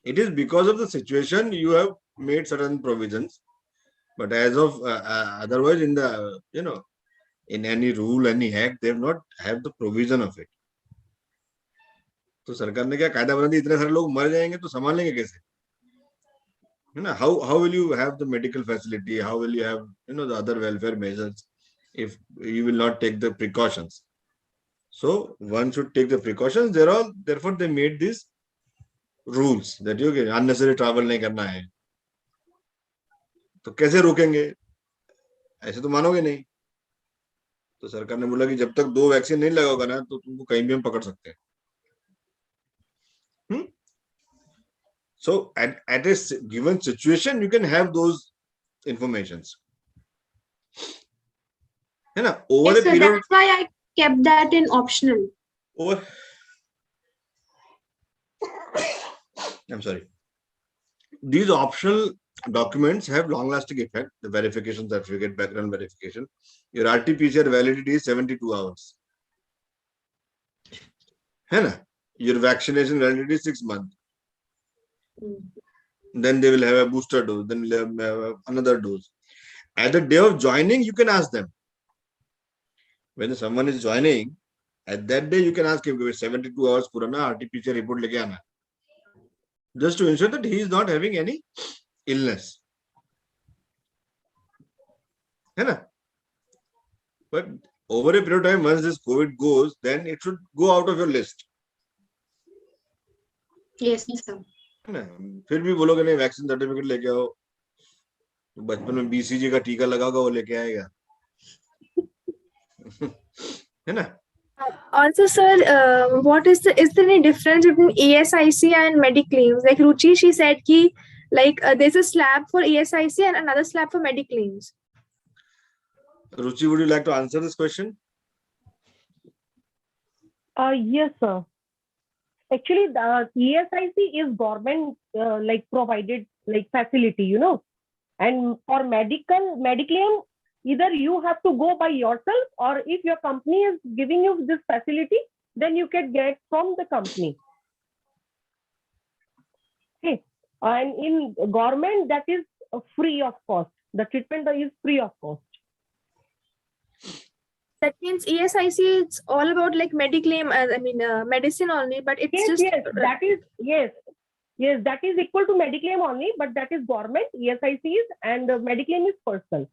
It is because of the situation you have made certain provisions, but as of otherwise in the in any rule, any act, they have not have the provision of it. तो सरकार ने क्या कायदा बना दिया, इतने सारे लोग मर जाएंगे तो संभालेंगे कैसे, है ना. How will you have the medical facility, how will you have the other welfare measures if you will not take the precautions? So one should take the precautions. Therefore they made these rules that you can unnecessary travel नहीं करना है. तो कैसे रोकेंगे, ऐसे तो मानोगे नहीं. तो सरकार ने बोला कि जब तक 2 वैक्सीन नहीं लगाओगा ना तो तुमको कहीं भी हम पकड़ सकते हैं. So at a given situation you can have those informations, है ना. Over Yes, a sir, period, that's why I kept that in optional. I'm sorry. These optional documents have long-lasting effect. The verification certificate, background verification. Your RT-PCR validity is 72 hours. है ना. Your vaccination validity is 6 months. Then they will have a booster dose. Then will have another dose. At the day of joining, you can ask them. When someone is joining, at that day you can ask him, 72 hours purana RT-PCR report leke aana, just to ensure that he is not having any illness, है ना. But over a period of time, once this COVID goes, then it should go out of your list. Yes, sir. है ना. फिर भी बोलोगे नहीं vaccine certificate लेके आओ, बचपन में BCG का टीका लगाओगा वो लेके आएगा, है ना. Also, sir, is there any difference between ESIC and Mediclaims? Like Ruchi, she said ki there's a slab for ESIC and another slab for Mediclaims. Ruchi, would you like to answer this question? Yes, sir. Actually, the ESIC is government provided facility, and for Mediclaim, either you have to go by yourself, or if your company is giving you this facility, then you can get from the company. Okay. And in government, that is free of cost. The treatment is free of cost. That means ESIC, it's all about Mediclaim, medicine only, but it's Yes, just... yes, that is equal to Mediclaim only, but that is government, ESIC is, and Mediclaim is personal.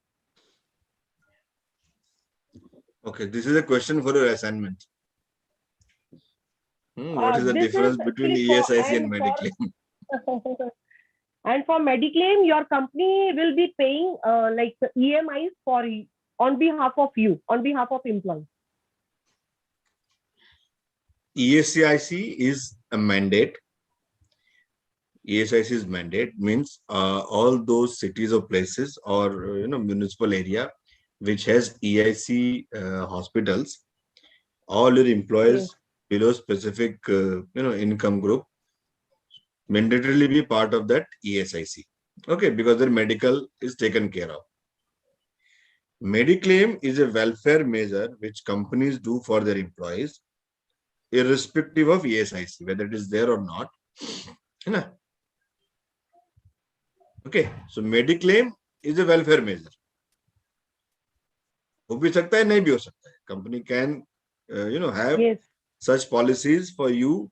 Okay, this is a question for your assignment. What is the difference between ESIC and Mediclaim? And for Mediclaim, your company will be paying EMIs on behalf of you, on behalf of employees. ESIC is a mandate. ESIC is mandate means all those cities or places or municipal area which has EIC hospitals, all your employees below specific income group mandatorily be part of that ESIC. Okay, because their medical is taken care of. Mediclaim is a welfare measure which companies do for their employees, irrespective of ESIC, whether it is there or not. Okay, so Mediclaim is a welfare measure. हो भी सकता है, नहीं भी हो सकता है. Company can, have Yes. such policies for you,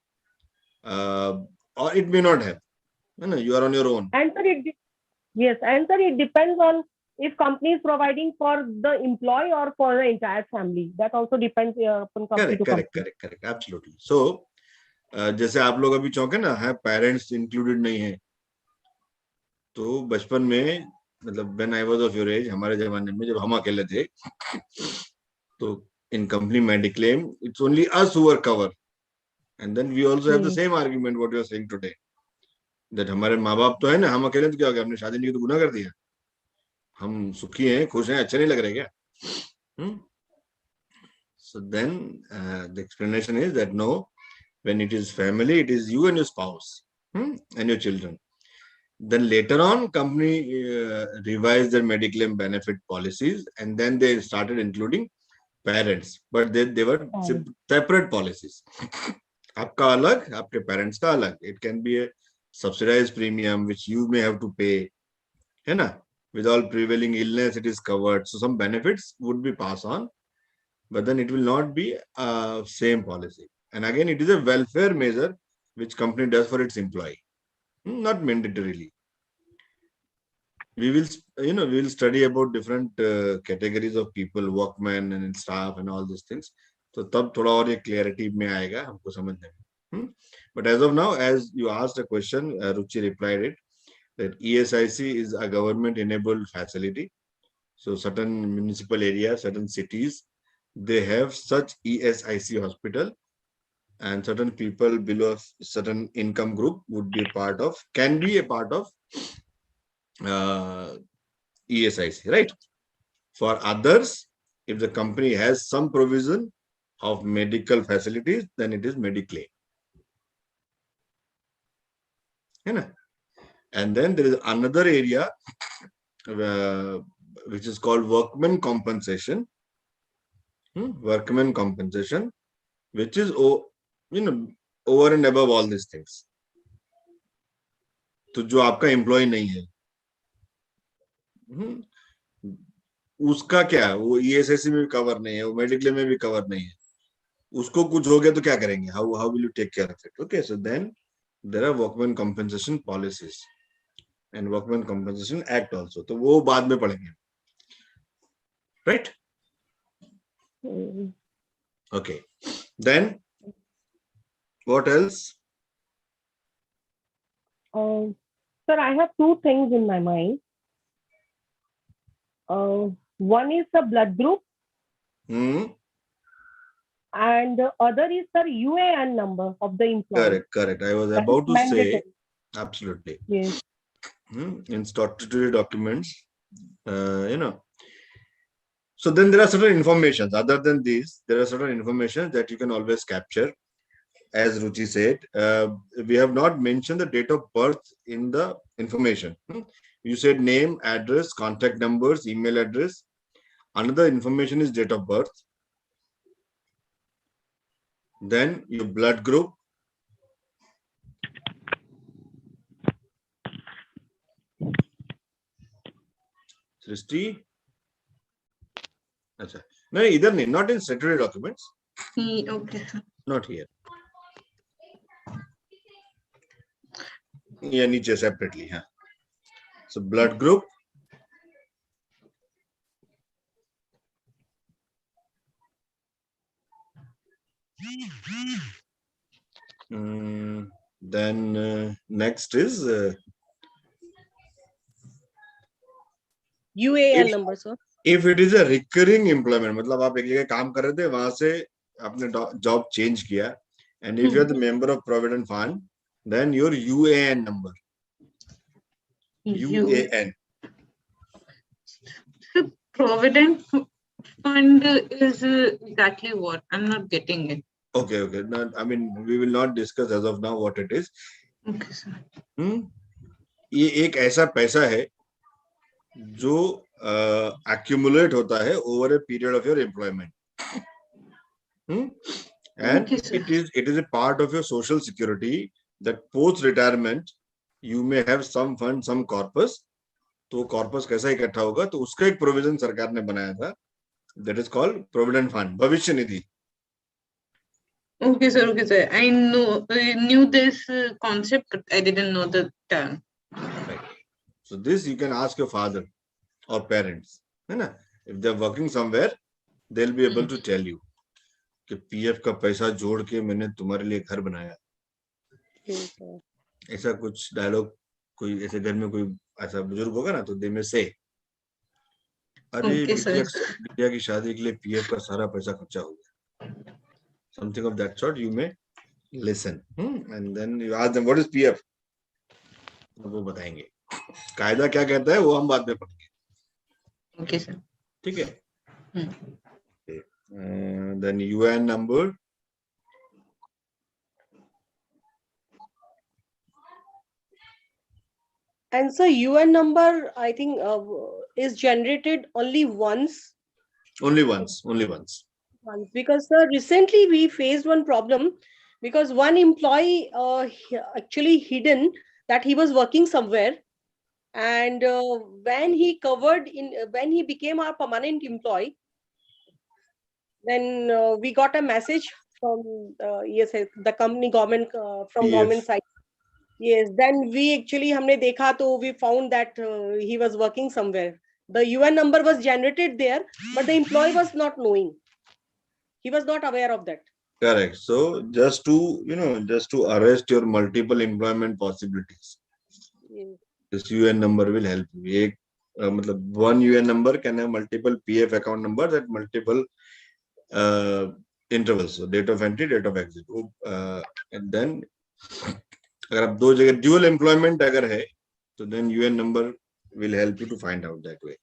or it may not have. No, you are on your own. And sir, it depends on if company is providing for the employee or for the entire family. That also depends upon company to company. Correct. Absolutely. So, जैसे आप लोग अभी चौंके ना, है parents included नहीं है, तो बचपन में मतलब when I was of your age, हमारे जमाने में जब हम अकेले थे, तो in company mediclaim it's only us who are covered, and then we also have the same argument what you are saying today, that हमारे माँ बाप तो है ना, हम अकेले तो क्या हो गया, हमने शादी नहीं की तो गुनाह कर दिया, हम सुखी हैं, खुश हैं, अच्छे नहीं लग रहे क्या? So then the explanation is that no, when it is family, it is you and your spouse and your children. Then later on, company revised their mediclaim benefit policies, and then they started including parents, but they were separate policies. आपका अलग, आपके parents का अलग. It can be a subsidized premium which you may have to pay, है ना? With all prevailing illness, it is covered. So some benefits would be passed on, but then it will not be same policy. And again, it is a welfare measure which company does for its employee, not mandatorily. We will study about different categories of people, workmen and staff and all these things. So तब थोड़ा और ये clarity में आएगा हमको समझने में. But as of now, as you asked a question, Ruchi replied it, that ESIC is a government-enabled facility. So certain municipal areas, certain cities, they have such ESIC hospital, and certain people below certain income group can be a part of ESIC, right? For others, if the company has some provision of medical facilities, then it is Mediclaim. And then there is another area which is called workman compensation. Workman compensation, which is over and above all these things. तो जो आपका employ नहीं है, उसका क्या, वो ESIC में भी कवर नहीं है, वो मेडिक्लेम में भी कवर नहीं है, उसको कुछ हो गया तो क्या करेंगे? How will you take care of it? Okay, so then there are workman compensation policies and workman compensation act also, तो वो बाद में पढ़ेंगे, right? Okay, then what else? Sir, I have two things in my mind. One is the blood group, and the other is the UAN number of the employee. Correct. I was about to say, absolutely. Yes. In statutory documents, So then there are certain informations. Other than these, there are certain information that you can always capture. As Ruchi said, we have not mentioned the date of birth in the information. You said name, address, contact numbers, email address. Another information is date of birth. Then your blood group. Srishti? Achha. No, either name, not in statutory documents. Okay. Not here. Yeah, niche separately. Huh? So blood group. Then next is UAN number, sir. If it is a recurring employment, मतलब आप एक जगह काम कर रहे थे, वहां से आपने job change किया, and if you are the member of Provident Fund, then your UAN number. UAN. So Provident Fund is exactly what? I'm not getting it. Okay. Now, I mean, we will not discuss as of now what it is. Okay, sir. ये एक ऐसा पैसा है जो accumulate होता है over a period of your employment. And Okay, it is a part of your social security that post retirement you may have some fund, some corpus. तो corpus कैसा इकट्ठा होगा, तो उसका एक provision सरकार ने बनाया था That is called provident fund, Bhavishya Nidhi. Okay, sir. Okay, sir. I knew this concept, but I didn't know the term. Right. So this you can ask your father or parents. है ना? If they are working somewhere, they'll be able to tell you कि PF का पैसा जोड़ के मैंने तुम्हारे लिए घर बनाया. ऐसा कुछ डायलॉग कोई ऐसे घर में कोई ऐसा बुजुर्ग होगा ना तो दे में से अरे Okay, sir. बिटिया की शादी के लिए पीएफ का सारा पैसा खर्चा हो गया. Something of that sort you may listen. And then you ask them what is PF. वो बताएंगे. कायदा क्या कहता है वो हम बाद में पढ़ेंगे. Okay, sir. ठीक है. Then UN number. And so UN number, I think, is generated only once. Only once. Only once. Because recently we faced one problem because one employee actually hidden that he was working somewhere, and when he when he became our permanent employee, then we got a message from yes, the company government from PF. government side. Yes, then we actually हमने देखा तो we found that he was working somewhere. The UN number was generated there, but the employee was not knowing. He was not aware of that. Correct. So just to arrest your multiple employment possibilities, this UN number will help you. एक मतलब one UN number can have multiple PF account numbers at multiple intervals. So date of entry, date of exit. And then अगर आप दो जगह dual employment अगर है तो then UN number will help you to find out that way.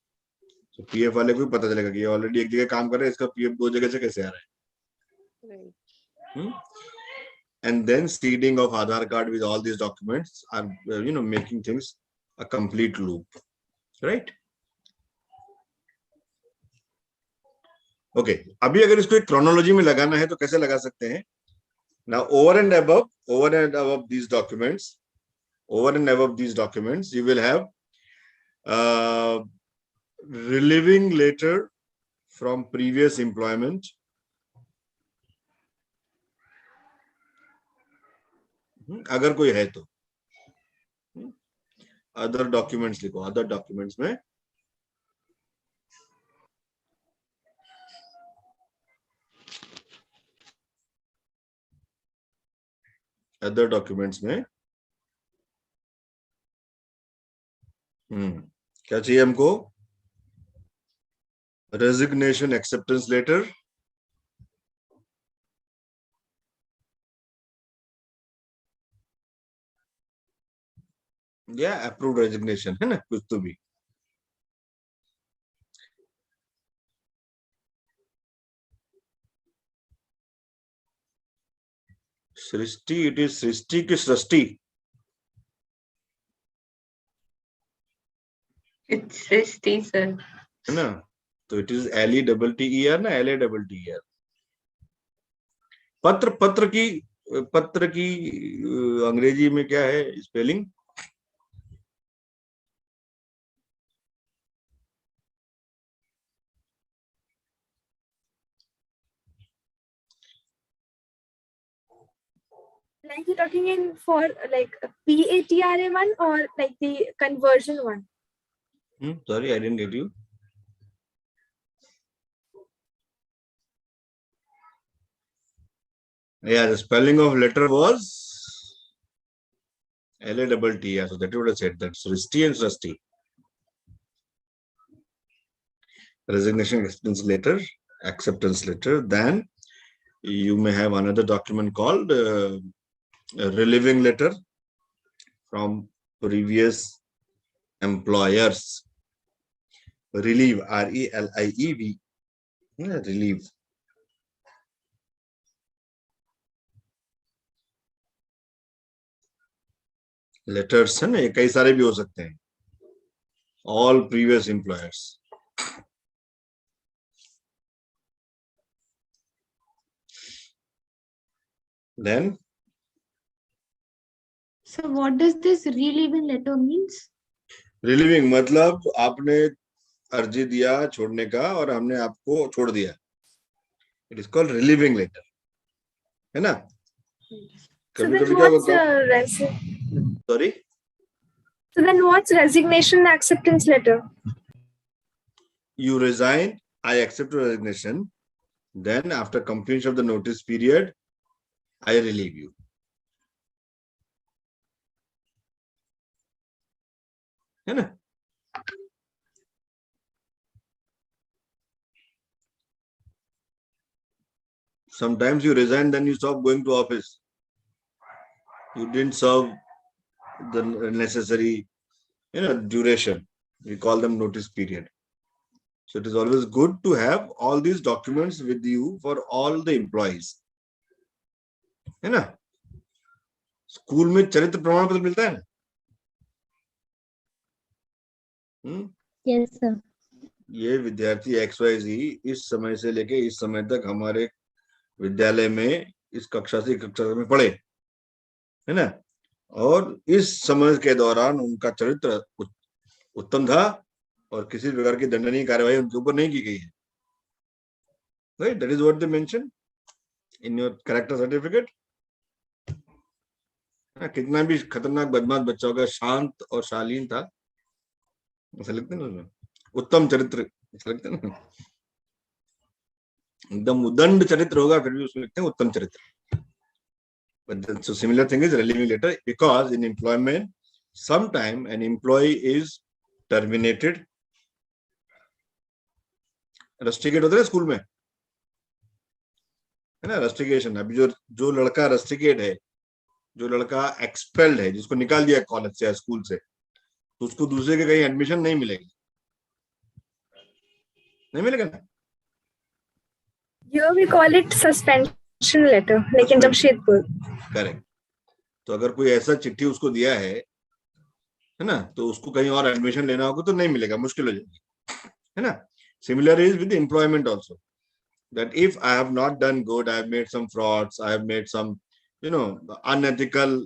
So PF वाले को भी पता चलेगा कि ये ऑलरेडी एक जगह काम कर रहा है, इसका PF दो जगह से कैसे आ रहा है. And then seeding of Aadhaar card with all these documents are making things a complete loop, right? Okay. अभी अगर इसको एक chronology में लगाना है तो कैसे लगा सकते हैं? Now over and above these documents, you will have relieving letter from previous employment. अगर कोई है तो अदर डॉक्यूमेंट्स लिखो. अदर डॉक्यूमेंट्स में क्या चाहिए हमको? रेजिग्नेशन एक्सेप्टेंस लेटर, या अप्रूव्ड रेजिग्नेशन, है ना, कुछ तो भी. सृष्टि, इट इज सृष्टि की सृष्टि. It's Srishti, sir. है ना, तो इट इज LETTER ना, LATTER. पत्र की अंग्रेजी में क्या है spelling? Like you're talking in for like PATRA one or like the conversion one? Sorry, I didn't get you. Yeah, the spelling of letter was LATTER. So that would have said that Srishti and Srishti. Resignation acceptance letter. Then you may have another document called relieving letter from previous employers. Relieve, RELIEV. Relieve. Letters है ना, ये कई सारे भी हो सकते हैं. All previous employers. Then So what does this relieving letter means? Relieving मतलब आपने अर्जी दिया छोड़ने का और हमने आपको छोड़ दिया, it is called relieving letter, है ना। So कभी then कभी क्या what's होगा, sorry, so then what's resignation and acceptance letter? you resign, I accept your resignation, then after completion of the notice period, I relieve you. है ना। Sometimes you resign, then you stop going to office. You didn't serve the necessary, duration. We call them notice period. So it is always good to have all these documents with you for all the employees. है ना। School में चरित्र प्रमाण पत्र मिलता है ना। Yes, sir. ये विद्यार्थी XYZ इस समय से लेके इस समय तक हमारे विद्यालय में इस कक्षा से कक्षा में पढ़े, है ना, और इस समय के दौरान उनका चरित्र उत्तम था और किसी प्रकार की दंडनीय कार्यवाही उनके ऊपर नहीं की गई है, right. That is what they mention in your character certificate. कितना भी खतरनाक बदमाश बच्चा होगा, शांत और शालीन था, ऐसा लिखते हैं ना, उत्तम चरित्र ऐसा लिखते हैं ना, एकदम उदंड चरित्र होगा फिर भी उसमें लिखते हैं उत्तम चरित्र। But so similar thing is relieving letter, because in employment sometime an employee is terminated, rusticate होता है स्कूल में, है ना, रस्टिकेशन। अभी जो लड़का रस्टिकेट है, जो लड़का एक्सपेल्ड है, जिसको निकाल दिया कॉलेज से या स्कूल से, तो उसको दूसरे के कहीं एडमिशन नहीं मिलेगी, नहीं मिलेगा ना। Here we call it suspension letter, like in Jamshedpur. Correct. तो अगर कोई ऐसा चिट्ठी उसको दिया है ना, तो उसको कहीं और एडमिशन लेना होगा तो नहीं मिलेगा, मुश्किल हो जाएगी, है ना। Similar is with employment also, that if I have not done good, I have made some frauds, I have made some, unethical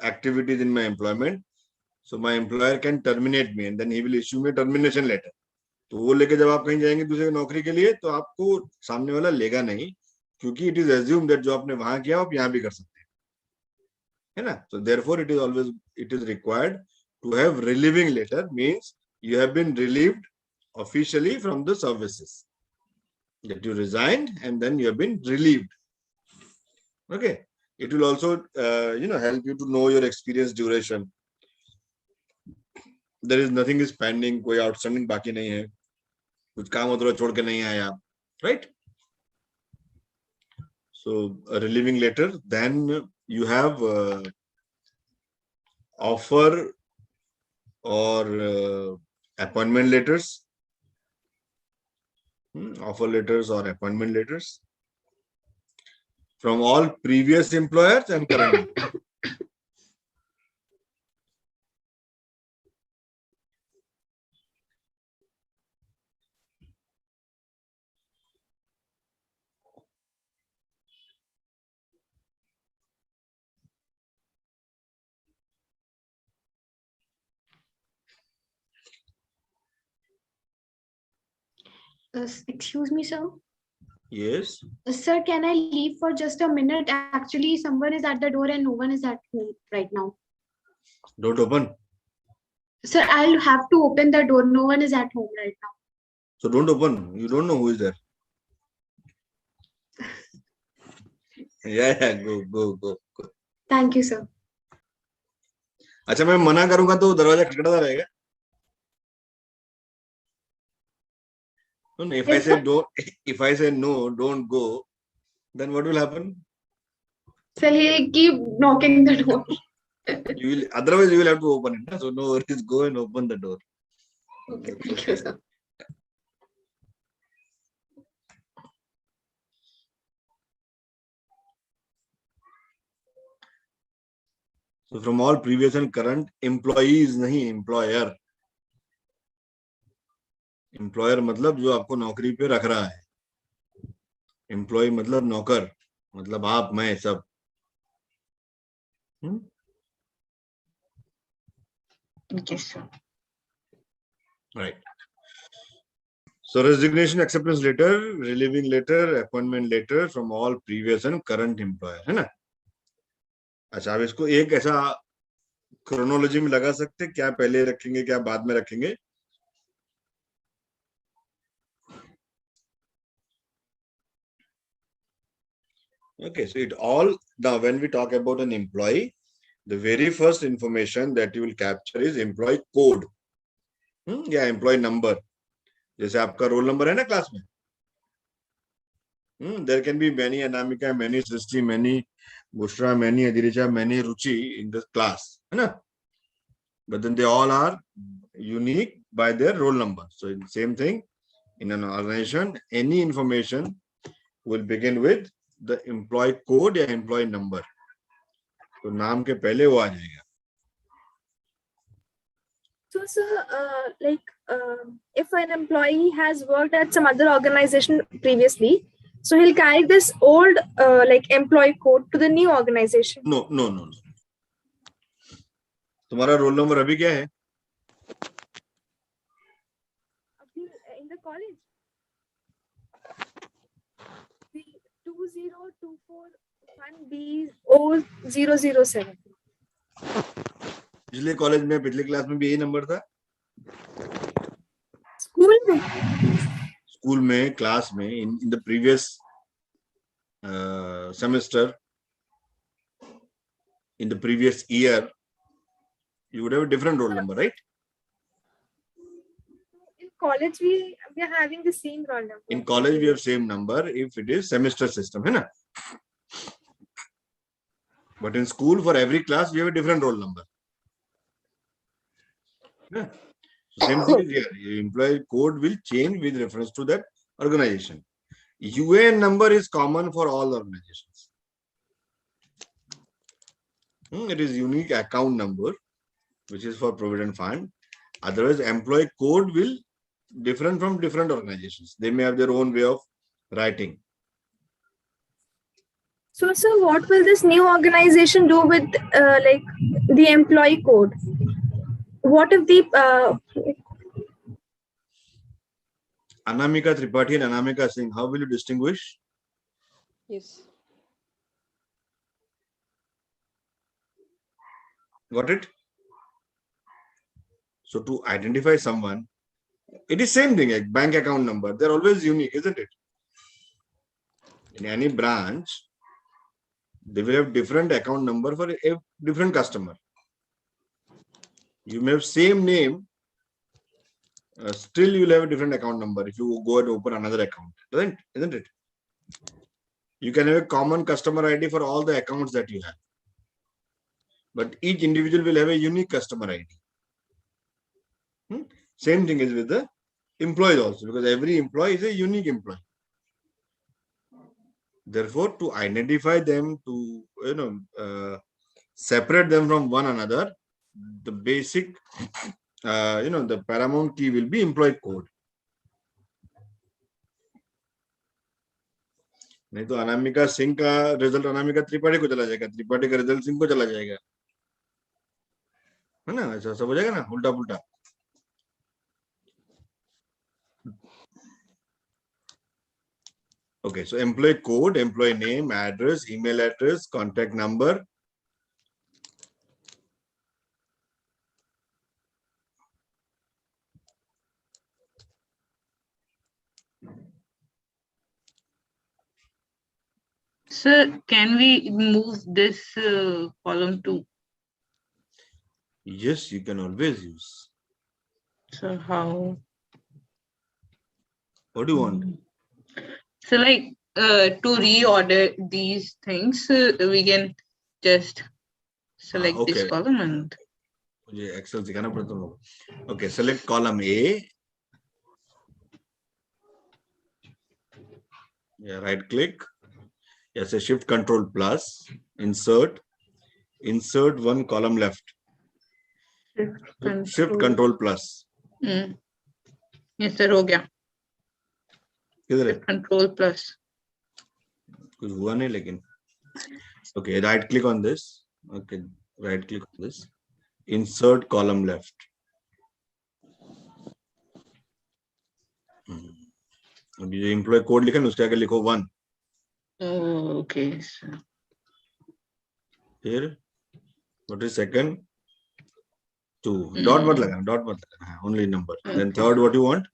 activities in my employment, so my employer can terminate me and then he will issue me a termination letter. तो वो लेके जब आप कहीं जाएंगे दूसरे नौकरी के लिए, तो आपको सामने वाला लेगा नहीं, क्योंकि इट इज एज्यूम दैट जो आपने वहां किया आप यहाँ भी कर सकते हैं, है ना। So therefore it is required to have relieving letter, means you have been relieved officially from the services, that you resigned and then you have been relieved. Okay, it will also help you to know your experience duration. There is nothing is pending, कोई outstanding बाकी नहीं है, कुछ काम अधूरा छोड़ के नहीं आए आप, right? So a relieving letter. Then you have offer or appointment letters. Offer letters or appointment letters from all previous employers and current. Excuse me, sir. Yes. Sir, can I leave for just a minute? Actually, someone is at the door and no one is at home right now. Don't open. Sir, I'll have to open the door. No one is at home right now. So don't open. You don't know who is there. Yeah, go. Thank you, sir. अच्छा, मैं मना करूंगा तो दरवाजा खटखटाता रहेगा। No, if I say don't, if I say no, don't go, then what will happen? Sir, he'll keep knocking the door. Otherwise you will have to open it. So no worries, go and open the door. Okay, thank you, sir. So from all previous and current employees, नहीं employer. Employer मतलब जो आपको नौकरी पे रख रहा है. Employee मतलब नौकर, मतलब आप, मैं, सब. Yes, sir. Right. So resignation acceptance letter, relieving letter, appointment letter from all previous and current employer, है ना? अच्छा, अब इसको एक ऐसा क्रोनोलॉजी में लगा सकते, क्या पहले रखेंगे क्या बाद में रखेंगे? Okay, so it all, now when we talk about an employee, the very first information that you will capture is employee code, या employee number. जैसे आपका रोल नंबर है ना क्लास में, there can be many Anamika, many Srishti, many Bushra, many Adiricha, many Ruchi in the class, है ना? But then they all are unique by their roll number. So same thing in an organization, any information will begin with the employee code या employee number. तो नाम के पहले वो आ जाएगा. So, sir, if an employee has worked at some other organization previously, so he'll carry this old employee code to the new organization. No. तुम्हारा roll number अभी क्या है? In the college, 20241B007. पिछले कॉलेज में पिछले class में भी यही नंबर था. स्कूल में क्लास में in the previous semester, in the previous year, you would have a different roll number, right? In college, we are having the same roll number. In college we have same number if it is semester system, है ना? But in school for every class we have a different roll number. Yeah. So same thing is here. Your employee code will change with reference to that organization. UAN number is common for all organizations. It is unique account number, which is for provident fund. Otherwise, employee code will different from different organizations. They may have their own way of writing. So, sir, what will this new organization do with the employee code? What if the Anamika Tripathi and Anamika Singh, how will you distinguish? Yes. Got it? So to identify someone, it is same thing, like bank account number. They're always unique, isn't it? In any branch, they will have different account number for a different customer. You may have same name, still you will have a different account number if you go and open another account, isn't it? You can have a common customer ID for all the accounts that you have, but each individual will have a unique customer ID. Same thing is with the employees also, because every employee is a unique employee. Therefore, to identify them, to separate them from one another, the basic, the paramount key will be employee code. नहीं तो अनामिका सिंह का result Anamika Tripathi को चला जाएगा, त्रिपाठी का result Singh को चला जाएगा, है ना? ऐसा सब हो जाएगा ना, उल्टा पुल्टा. Okay, so employee code, employee name, address, email address, contact number. Sir, can we move this column to? Yes, you can always use. So how? What do you want? So like to reorder these things, we can just select okay. this column and. मुझे Excel सिखाना पड़ता है. Okay, select column A. Yeah, right click. Yes, a shift control plus. Insert one column left. Shift control plus. Yes sir, हो गया. किधर है? Control plus. कुछ हुआ नहीं लेकिन. Okay, right click on this. Okay, right click on this. Insert column left. अभी जो एम्प्लॉय कोड लिखा है उसके आगे लिखो 1. Okay, sir. फिर what is second? 2. Dot मत लगाना, dot मत लगाना, only number. Then third, what you want?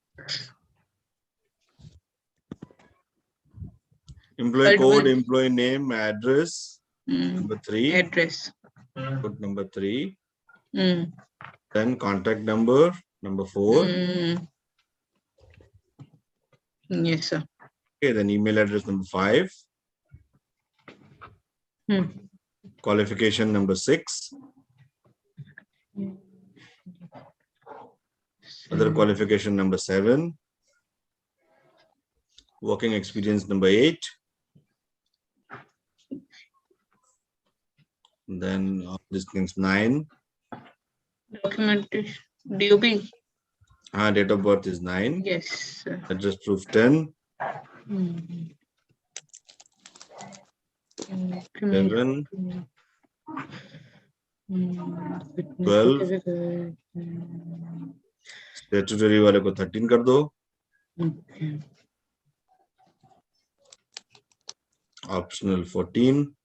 Employee Third code, one. employee name, address. Number 3. Address. Put number 3. Mm. Then contact number, number 4. Yes, sir. Okay, then email address number 5. Qualification number 6. Other qualification number 7. Working experience number 8. Then these things 9. Documentation. DOB. Date of birth is 9. Yes, sir. Address proof 10. 11. 12. Statutory वाले को 13 कर दो. Optional 14.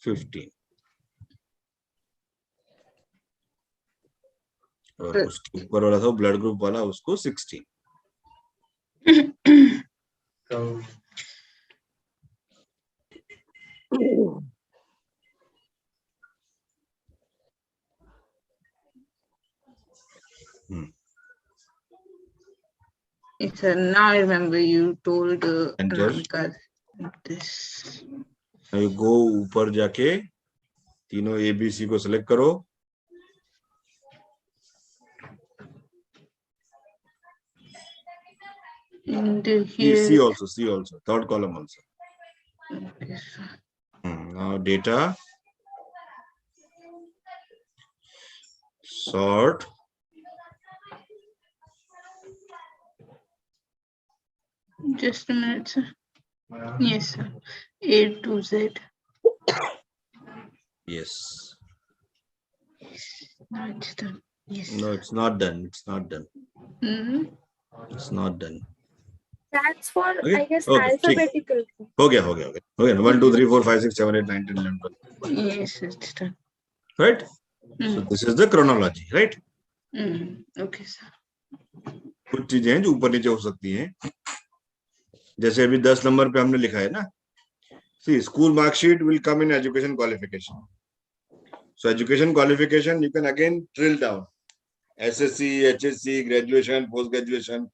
So 15. और उसके ऊपर वाला था blood group वाला, उसको 16. Yes, sir. Now I remember you told Enter. this. Now you go ऊपर जाके तीनों ABC को select करो. And C here. also, third column also. Okay, sir. Now data, sort, Just a minute, sir. Yes, sir. A to Z. yes. No, it's done. Yes. No, it's not done. It's not done. It's not done. That's for, Okay. I guess, Okay, alphabetical. हो गया. 1, 2, 3, 4, 5, 6, 7, 8, 9, 10, 11, 12. Yes, it's done. Right? So this is the chronology, right? Okay, sir. कुछ चीजें हैं जो ऊपर नीचे हो सकती हैं. जैसे अभी 10 नंबर पे हमने लिखा है ना. See, school mark sheet will come in education qualification. So education qualification, you can again drill down. SSC, HSC, graduation, post graduation.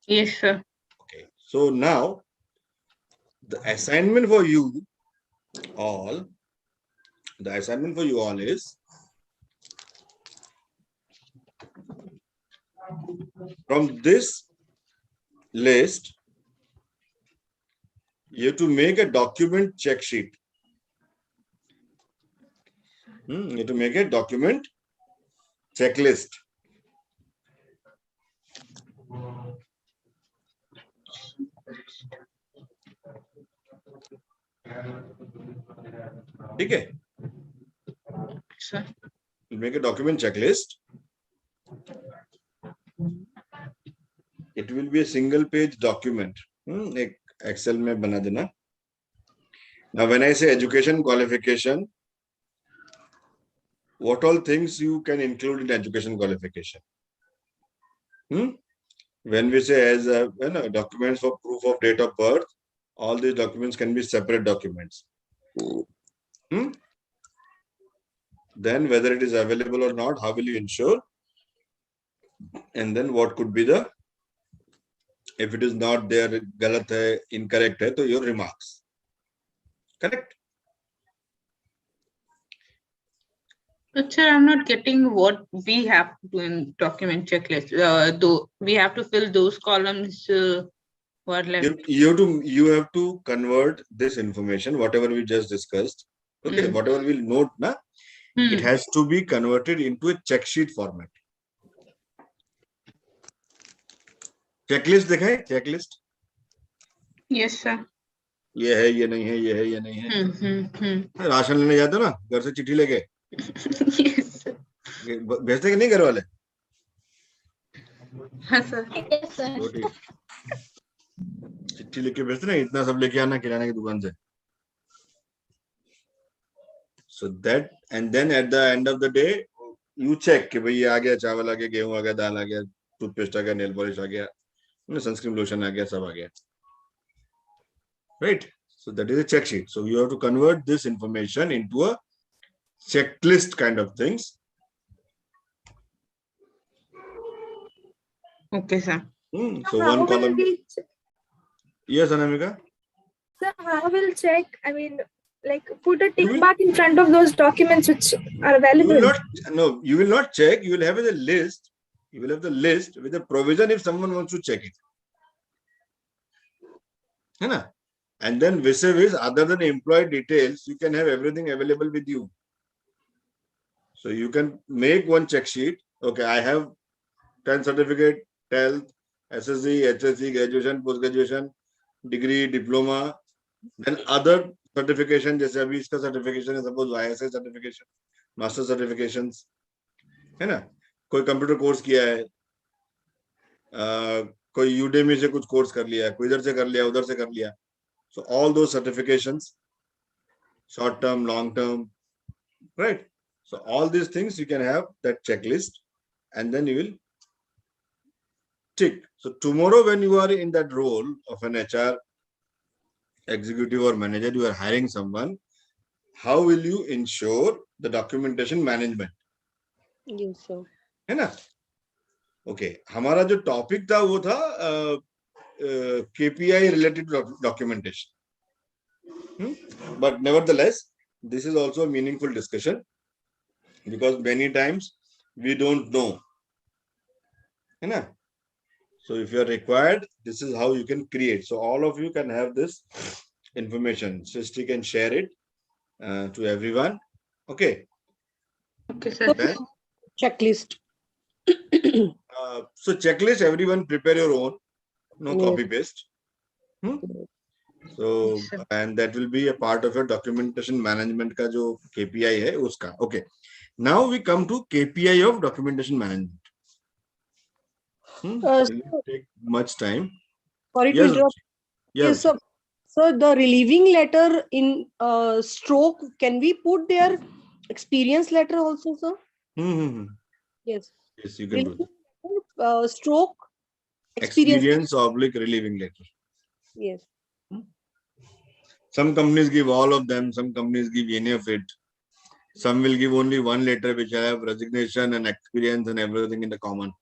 Yes, sir. Okay. So now the assignment for you all is from this list, you have to make a document check sheet. You have to make a document checklist. Okay. Sir. You make a document checklist. It will be a single page document. एक Excel में बना देना. Now, when I say education qualification, what all things you can include in education qualification? When we say as documents for proof of date of birth, all these documents can be separate documents. Then whether it is available or not, how will you ensure? And then what could be the, if it is not there, galat hai, incorrect hai, so your remarks. Correct? But sir, I'm not getting what we have to do in document checklist. Though we have to fill those columns. What left? You have to convert this information, whatever we just discussed. Okay, whatever we'll note, na, it has to be converted into a check sheet format. Checklist देखा है? Checklist Yes, sir. ये है, ये नहीं है, ये है, ये नहीं है. Hmm. राशन लेने जाते हो ना घर से चिट्ठी लेके, Yes, sir. भेजते कि नहीं घर वाले? हाँ, sir. Yes, sir. तो ठीक, चिट्ठी लेके भेजते ना, इतना सब लेके आना किराने की दुकान से. So that, and then at the end of the day you check कि भाई ये आ गया, चावल आ गया, गेहूं आ गया, दाल आ गया, टूथपेस्ट आ गया, नेल पॉलिश आ गया, सनस्क्रीन लोशन आ गया, सब आ गया. Right? So that is a check sheet. So you have to convert this information into a checklist kind of things. Okay, sir. So How one will column. we Yes, Anamika. Sir, how will check? I mean, like put a You tick will- mark in front of those documents which are You will available. not. No, you will not check. You will have a list. You will have the list with a provision if someone wants to check it. है ना? And then vis-a-vis, other than employee details, you can have everything available with you. So you can make one check sheet. Okay, I have 10 certificate, 12th, SSC, HSC, graduation, post-graduation, degree, diploma, then other certification, जैसे अभी इसका certification है, suppose ISA certification, master certifications, है ना? कोई computer course किया है, कोई Udemy से कुछ कोर्स कर लिया, कोई इधर से कर लिया, उधर से कर लिया. So all those certifications, short term, long term, right? So all these things you can have that checklist, and then you will tick. So tomorrow when you are in that role of an HR executive or manager, you are hiring someone, how will you ensure the documentation management? Yes, sir. है ना? Okay, हमारा जो topic था वो था KPI related documentation. But nevertheless, this is also a meaningful discussion because many times we don't know. है ना? So if you are required, this is how you can create. So all of you can have this information. Srishti can share it to everyone. Okay. Okay, sir. Then, Checklist. so checklist, everyone prepare your own. No Yes. copy paste. So Yes, sir. and that will be a part of your documentation management का जो KPI है उसका. Okay. Now we come to KPI of documentation management. It will take much time. Sorry to Yes. interrupt. Yes. So the relieving letter in stroke, can we put their experience letter also, sir? Yes. Yes, you can do that. Stroke experience. Experience oblique relieving letter. Yes. Some companies give all of them. Some companies give any of it. Some will give only one letter which have resignation and experience and everything in the common.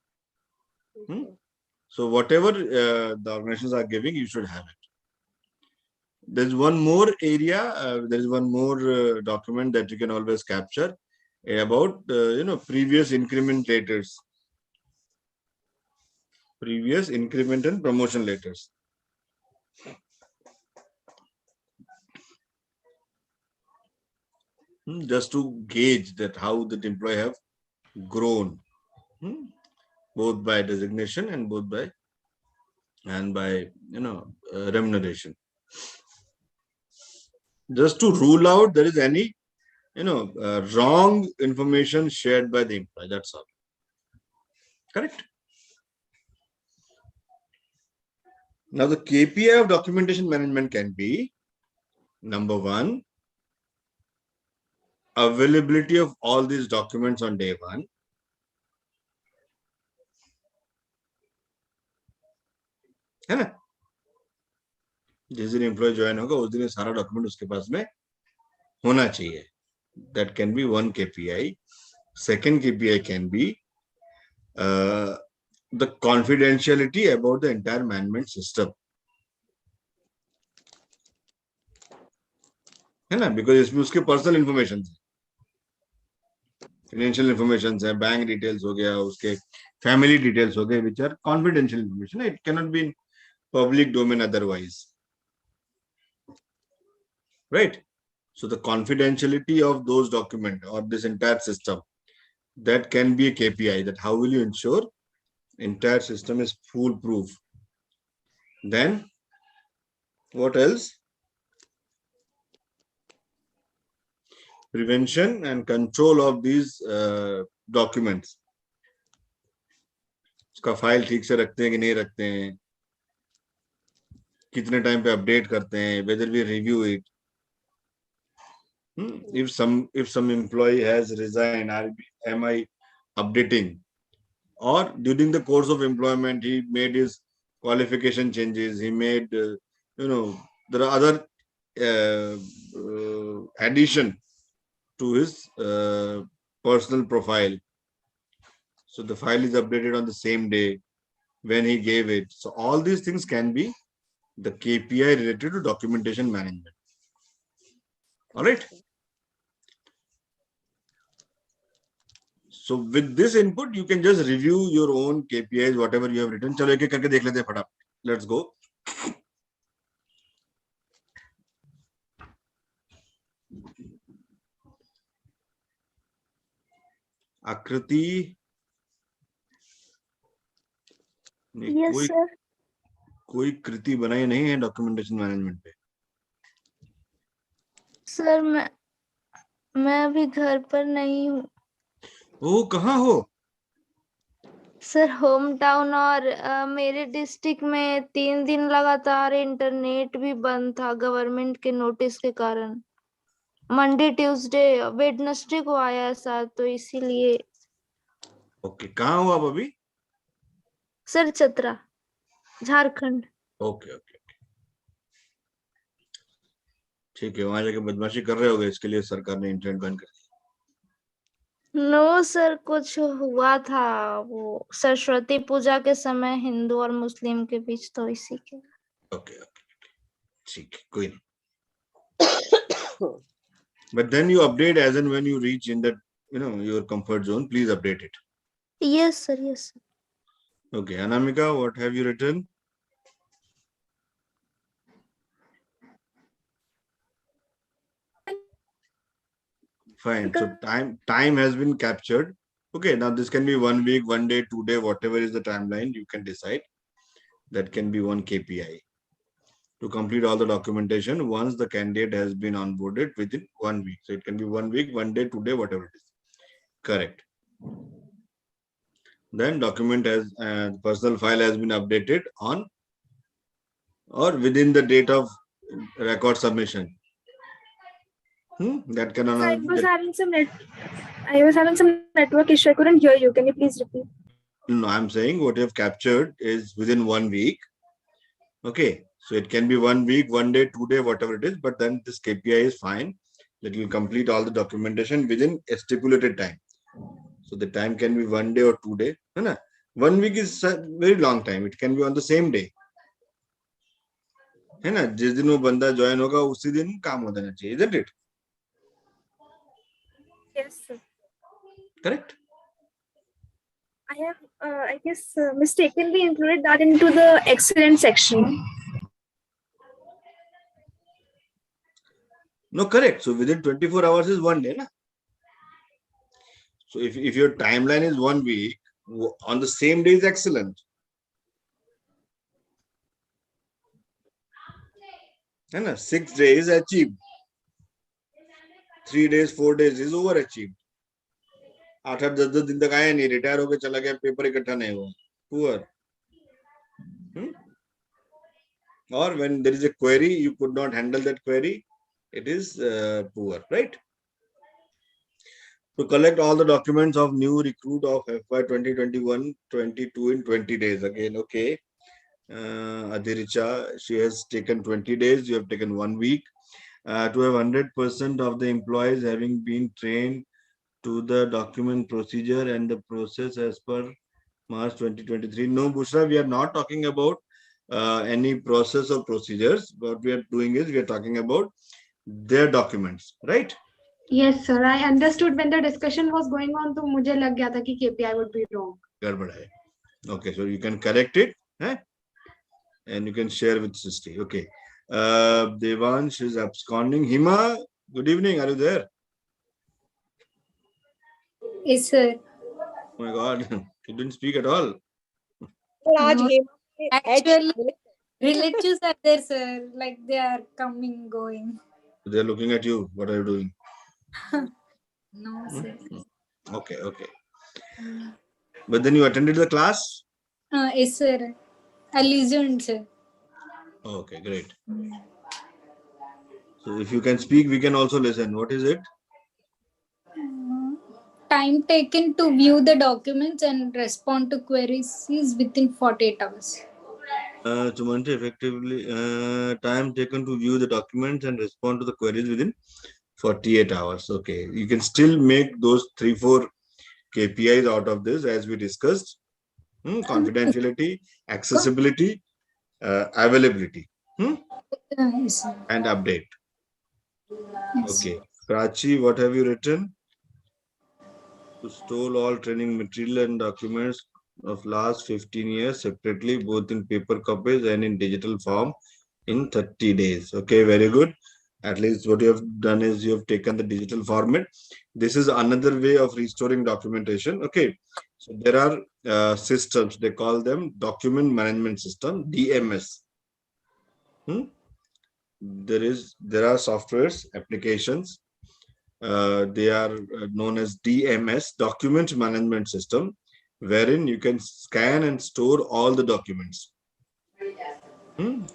So whatever the organizations are giving, you should have it. There's one more area. There is one more document that you can always capture about previous increment letters, previous increment and promotion letters. Just to gauge that how the employee have grown, both by designation and both by remuneration. Just to rule out there is any wrong information shared by the employee. That's all. Correct. Now the KPI of documentation management can be number one, availability of all these documents on day one. है ना? जिस दिन employ join होगा उस दिन सारा document उसके पास में होना चाहिए. That can be one KPI. Second KPI can be the confidentiality about the entire management system. है ना? Because इसमें उसके पर्सनल इंफॉर्मेशन है, फाइनेंशियल इंफॉर्मेशन है, बैंक डिटेल्स हो गया, उसके फैमिली डिटेल्स हो गए, which are confidential information. It cannot be in public domain otherwise. Right? So the confidentiality of those documents or this entire system, that can be a KPI. That how will you ensure entire system is foolproof? Then what else? Prevention and control of these documents. उसका file ठीक से रखते हैं कि नहीं रखते हैं, कितने टाइम पे अपडेट करते हैं, whether we review it. If some employee has resigned, am I updating? Or during the course of employment, he made his qualification changes. He made, there are other addition to his personal profile. So the file is updated on the same day when he gave it. So all these things can be the KPI related to documentation management. All right. So with this input, you can just review your own KPIs, whatever you have written. चलो एक एक करके देख लेते हैं फटाफट. Let's go. आकृति ने Yes, sir. कोई कृति बनाई नहीं है डॉक्यूमेंटेशन मैनेजमेंट पे. सर मैं अभी घर पर नहीं हूँ. ओ कहाँ हो? सर होम टाउन और मेरे डिस्ट्रिक्ट में 3 दिन लगातार इंटरनेट भी बंद था गवर्नमेंट के नोटिस के कारण. मंडे ट्यूसडे वेडनेसडे को आया ऐसा, तो इसीलिए. ओके, कहाँ हो आप अभी? Sir Chatra, Jharkhand. Okay okay ठीक है, वहां जाके बदमाशी कर रहे होगे, इसके लिए सरकार ने इंटरनेट बैन कर दिया. नो सर, कुछ हुआ था वो सरस्वती पूजा के समय हिंदू और मुस्लिम के बीच, तो इसी के. ओके ठीक है, कोई नहीं. But then you update as and when you reach in that, your comfort zone. Please update it. Yes sir, yes sir. Okay, Anamika, what have you written? Fine. So time has been captured. Okay, now this can be 1 week, 1 day, 2 day, whatever is the timeline you can decide. That can be one KPI to complete all the documentation once the candidate has been onboarded within 1 week. So it can be 1 week, 1 day, 2 day, whatever it is. Correct. Then document has personal file has been updated on or within the date of record submission. That can I was having some network issue. I couldn't hear you. Can you please repeat? No, I'm saying what you have captured is within 1 week. Okay, so it can be 1 week, 1 day, 2 day, whatever it is. But then this KPI is fine. That will complete all the documentation within a stipulated time. So the time can be 1 day or 2 day. 1 week is a very long time. It can be on the same day. है ना, जिस दिन वो बंदा join होगा उसी दिन काम हो जाना चाहिए, isn't it? Yes, sir. Correct. I have, I guess, mistakenly included that into the excellent section. No, correct. So within 24 hours is 1 day, na? So if your timeline is 1 week, on the same day is excellent. And 6 days achieved. 3 days, 4 days is overachieved. 8-10 दिन तक आया नहीं, retire होके चला गया, paper इकट्ठा नहीं हुआ. Poor. Or when there is a query, you could not handle that query, it is poor, right? To collect all the documents of new recruit of FY 2021-22 in 20 days. Again, okay. Adhiricha, she has taken 20 days, you have taken 1 week. To have 100% of the employees having been trained to the document procedure and the process as per March 2023. No, Bushra, we are not talking about any process or procedures. What we are doing is we are talking about their documents, right? Yes, sir. I understood when the discussion was going on, तो मुझे लग गया था कि KPI would be wrong. गड़बड़ है. Okay, so you can correct it, and you can share with Sisti. Okay. Devansh is absconding. Hima, good evening. Are you there? Yes, sir. Oh my God, you didn't speak at all. आज No, Hema ने actually, Relatives are there, sir. Like they are coming, going. They're looking at you. What are you doing? No, sir. Okay, okay. But then you attended the class? Yes, sir. I listened, sir. Okay, great. So if you can speak, we can also listen. What is it? Time taken to view the documents and respond to queries is within 48 hours. To monitor effectively, time taken to view the documents and respond to the queries within 48 hours. Okay, you can still make those 3-4 KPIs out of this as we discussed. Confidentiality, accessibility, availability, Yes, sir. and update. Yes. Okay, Prachi, what have you written? To store all training material and documents of last 15 years separately, both in paper copies and in digital form in 30 days. Okay, very good. At least what you have done is you have taken the digital format. This is another way of restoring documentation. Okay, so there are systems, they call them document management system, DMS. There are softwares, applications. They are known as DMS, document management system, wherein you can scan and store all the documents.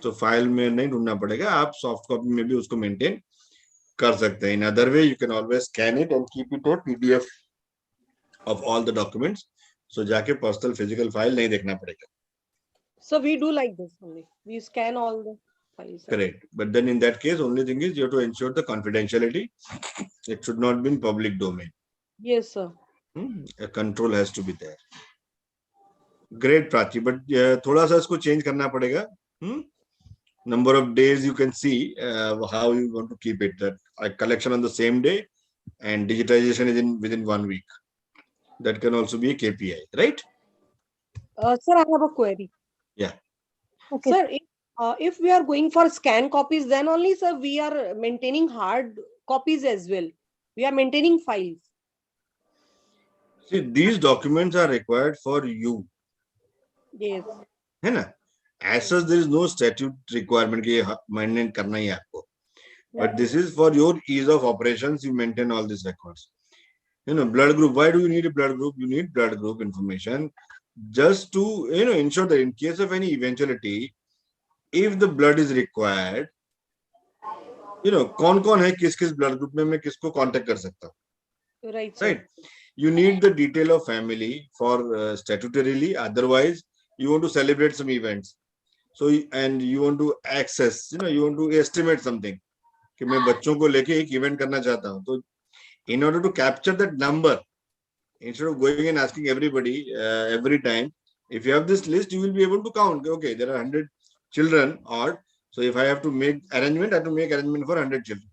तो file में नहीं ढूंढना पड़ेगा, आप soft copy में भी उसको maintain कर सकते हैं. In other way you can always scan it and keep it A PDF of all the documents. So जाके पर्सनल फिजिकल फाइल नहीं देखना पड़ेगा. So we do like this only. We scan all the files. Correct. But then in that case, only thing is you have to ensure the confidentiality. It should not be in public domain. Yes, sir. A control has to be there. Great, Prachi. But थोड़ा सा इसको change करना पड़ेगा. Number of days you can see how you want to keep it. That a collection on the same day and digitization is within 1 week. That can also be a KPI, right? Sir, I have a query. Yeah. Okay. Sir, if we are going for scan copies, then only, sir, we are maintaining hard copies as well. We are maintaining files. See, these documents are required for you. Yes. है ना? As such, there is no statute requirement कि ये maintain करना ही है आपको. But this is for your ease of operations. You maintain all these records. Blood group. Why do you need a blood group? You need blood group information just to ensure that in case of any eventuality, if the blood is required, कौन-कौन है किस-किस blood group में मैं किसको contact कर सकता हूँ. Right. Right. You need the detail of family for statutorily. Otherwise, you want to celebrate some events. So and you want to access. You want to estimate something. कि मैं बच्चों को लेके एक event करना चाहता हूँ. तो in order to capture that number, instead of going and asking everybody every time, if you have this list, you will be able to count. Okay, there are 100 children odd. So if I have to make arrangement, I have to make arrangement for 100 children.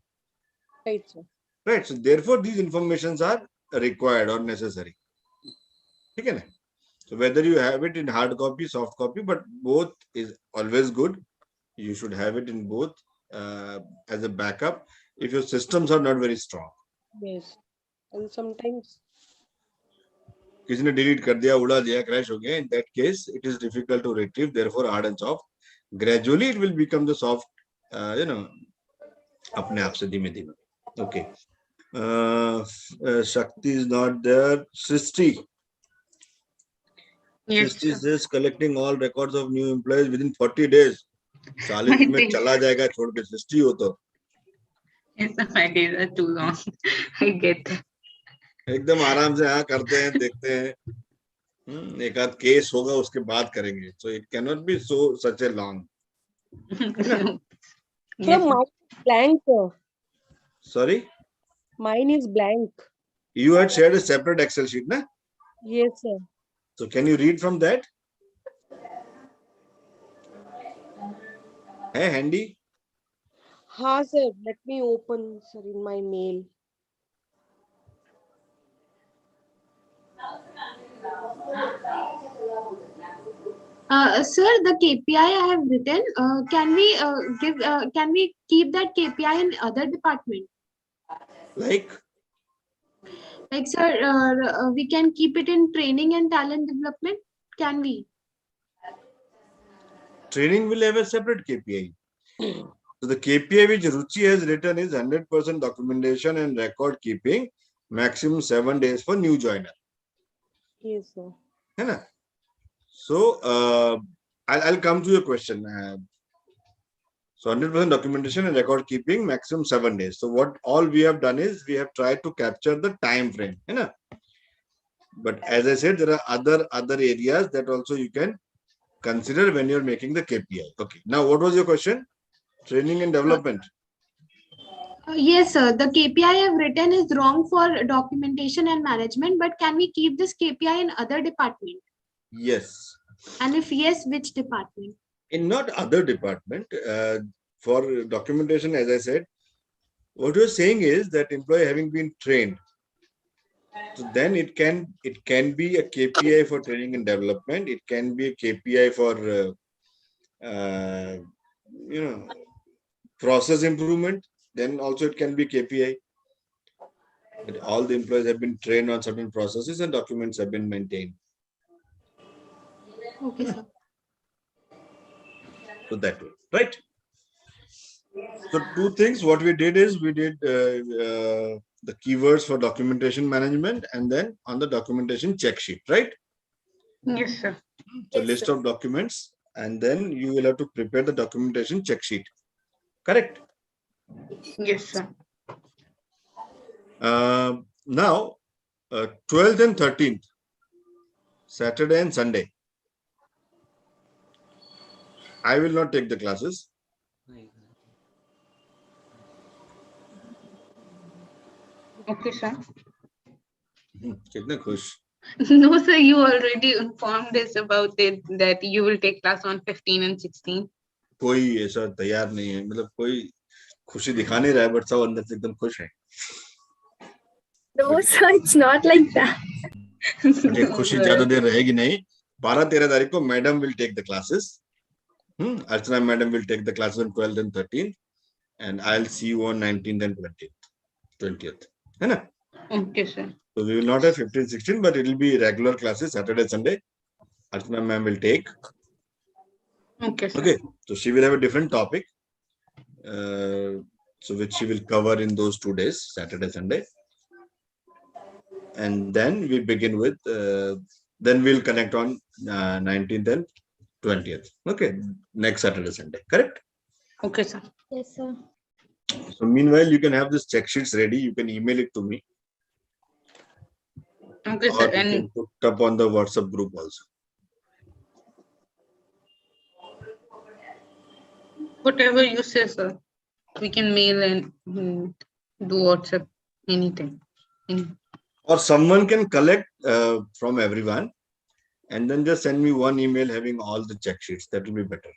Right, sir. Right. So therefore, these informations are required or necessary. Okay. So whether you have it in hard copy, soft copy, but both is always good. You should have it in both as a backup if your systems are not very strong. Yes. And sometimes किसी ने delete कर दिया, उड़ा दिया, crash हो गया. In that case, it is difficult to retrieve. Therefore, hard and soft. Gradually, it will become the soft. अपने आप से धीमे-धीमे. Okay. Shakti is not there. Srishti. Yes, Srishti sir. says collecting all records of new employees within 40 days. 40 I में think- चला जाएगा छोड़ के सृष्टि हो तो. Yes, my days are too long. I get that. एकदम आराम से करते हैं, देखते हैं. एक आध केस होगा उसके बाद करेंगे. So it cannot be such a long. sir, Yes, mine is blank, sir. Sorry, Mine is blank. you had shared a separate Excel sheet, na? Yes, sir. So can you read from that? Hey, handy. Ha, sir. Let me open, sir, in my mail. Sir, the KPI I have written, can we keep that KPI in other department? Like, Like, sir, we can keep it in training and talent development. Can we? training will have a separate KPI. So the KPI which Ruchi has written is 100% documentation and record keeping, maximum 7 days for new joiner. Yes, sir. है ना? So I'll come to your question. So 100% documentation and record keeping, maximum 7 days. So what all we have done is we have tried to capture the time frame. है ना? But as I said, there are other areas that also you can consider when you're making the KPI. Okay. Now, what was your question? Training and development. Yes, sir. The KPI I've written is wrong for documentation and management, but can we keep this KPI in other department? Yes. And if yes, which department? In not other department, for documentation, as I said, what you're saying is that employee having been trained, so then it can be a KPI for training and development. It can be a KPI for process improvement. Then also it can be KPI. But all the employees have been trained on certain processes and documents have been maintained. Okay, sir. So that way, right? So two things. What we did is we did the keywords for documentation management and then on the documentation check sheet, right? Yes, sir. So list of documents and then you will have to prepare the documentation check sheet. Correct? Yes, sir. Now, 12th and 13th, Saturday and Sunday, I will not take the classes. Okay, sir. कितने खुश. No, sir, you already informed us about it that you will take class on 15 and 16. कोई ऐसा तैयार नहीं है, मतलब कोई खुशी दिखा नहीं रहा है, but सब अंदर से एकदम खुश है. No, sir, it's not like that. मुझे खुशी ज्यादा देर रहेगी नहीं. 12-13 तारीख को madam will take the classes. Archana madam will take the classes on 12th and 13th, and I'll see you on 19th and 20th. है ना? Okay, sir. So we will not have 15-16, but it will be regular classes Saturday, Sunday. Archana ma'am will take. Okay, sir. Okay, so she will have a different topic, so which she will cover in those 2 days, Saturday, Sunday. And then we begin with, then we'll connect on 19th and 20th. Okay, next Saturday, Sunday, correct? Okay, sir. Yes, sir. So meanwhile, you can have this check sheets ready. You can email it to me. Okay, Or sir. you can And put up on the WhatsApp group also. whatever you say, sir, we can mail and do WhatsApp, anything. Or someone can collect from everyone and then just send me one email having all the check sheets. That will be better.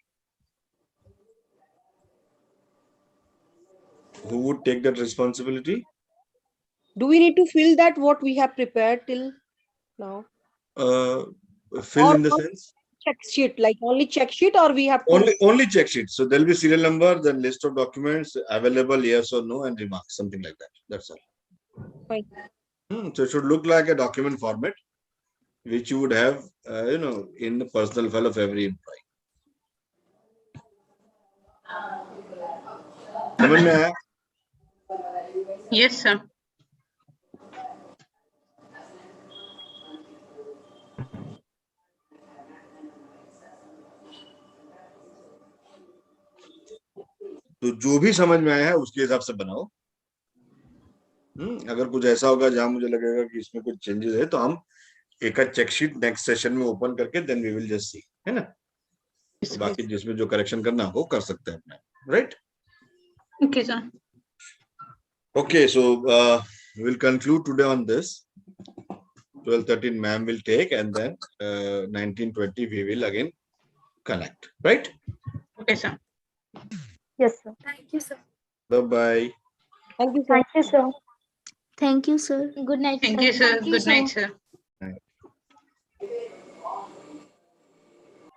Who would take that responsibility? Do we need to fill that what we have prepared till now? Fill in the sense? Check sheet, like only check sheet, or we have to Only check sheet. So there will be serial number, then list of documents available, yes or no, and remarks, something like that. That's all. Fine. So it should look like a document format, which you would have, in the personal file of every employee. समझ में आया? Yes, sir. तो जो भी समझ में आया है उसके हिसाब से बनाओ. अगर कुछ ऐसा होगा जहां मुझे लगेगा कि इसमें कुछ चेंजेस है तो हम एक चेक शीट नेक्स्ट सेशन में ओपन करके then we will just see, है ना? तो बाकी जिसमें जो करेक्शन करना हो कर सकते हैं अपने, right? Okay, sir. Okay, so we'll conclude today on this. 12-13 ma'am will take, and then 19-20 we will again connect, right? Okay, sir. Yes, sir. Thank you, sir. Bye-bye. Thank you, sir. Thank you, sir. Thank you, sir. Good night. Thank you, sir. Thank you, Good night, sir. sir.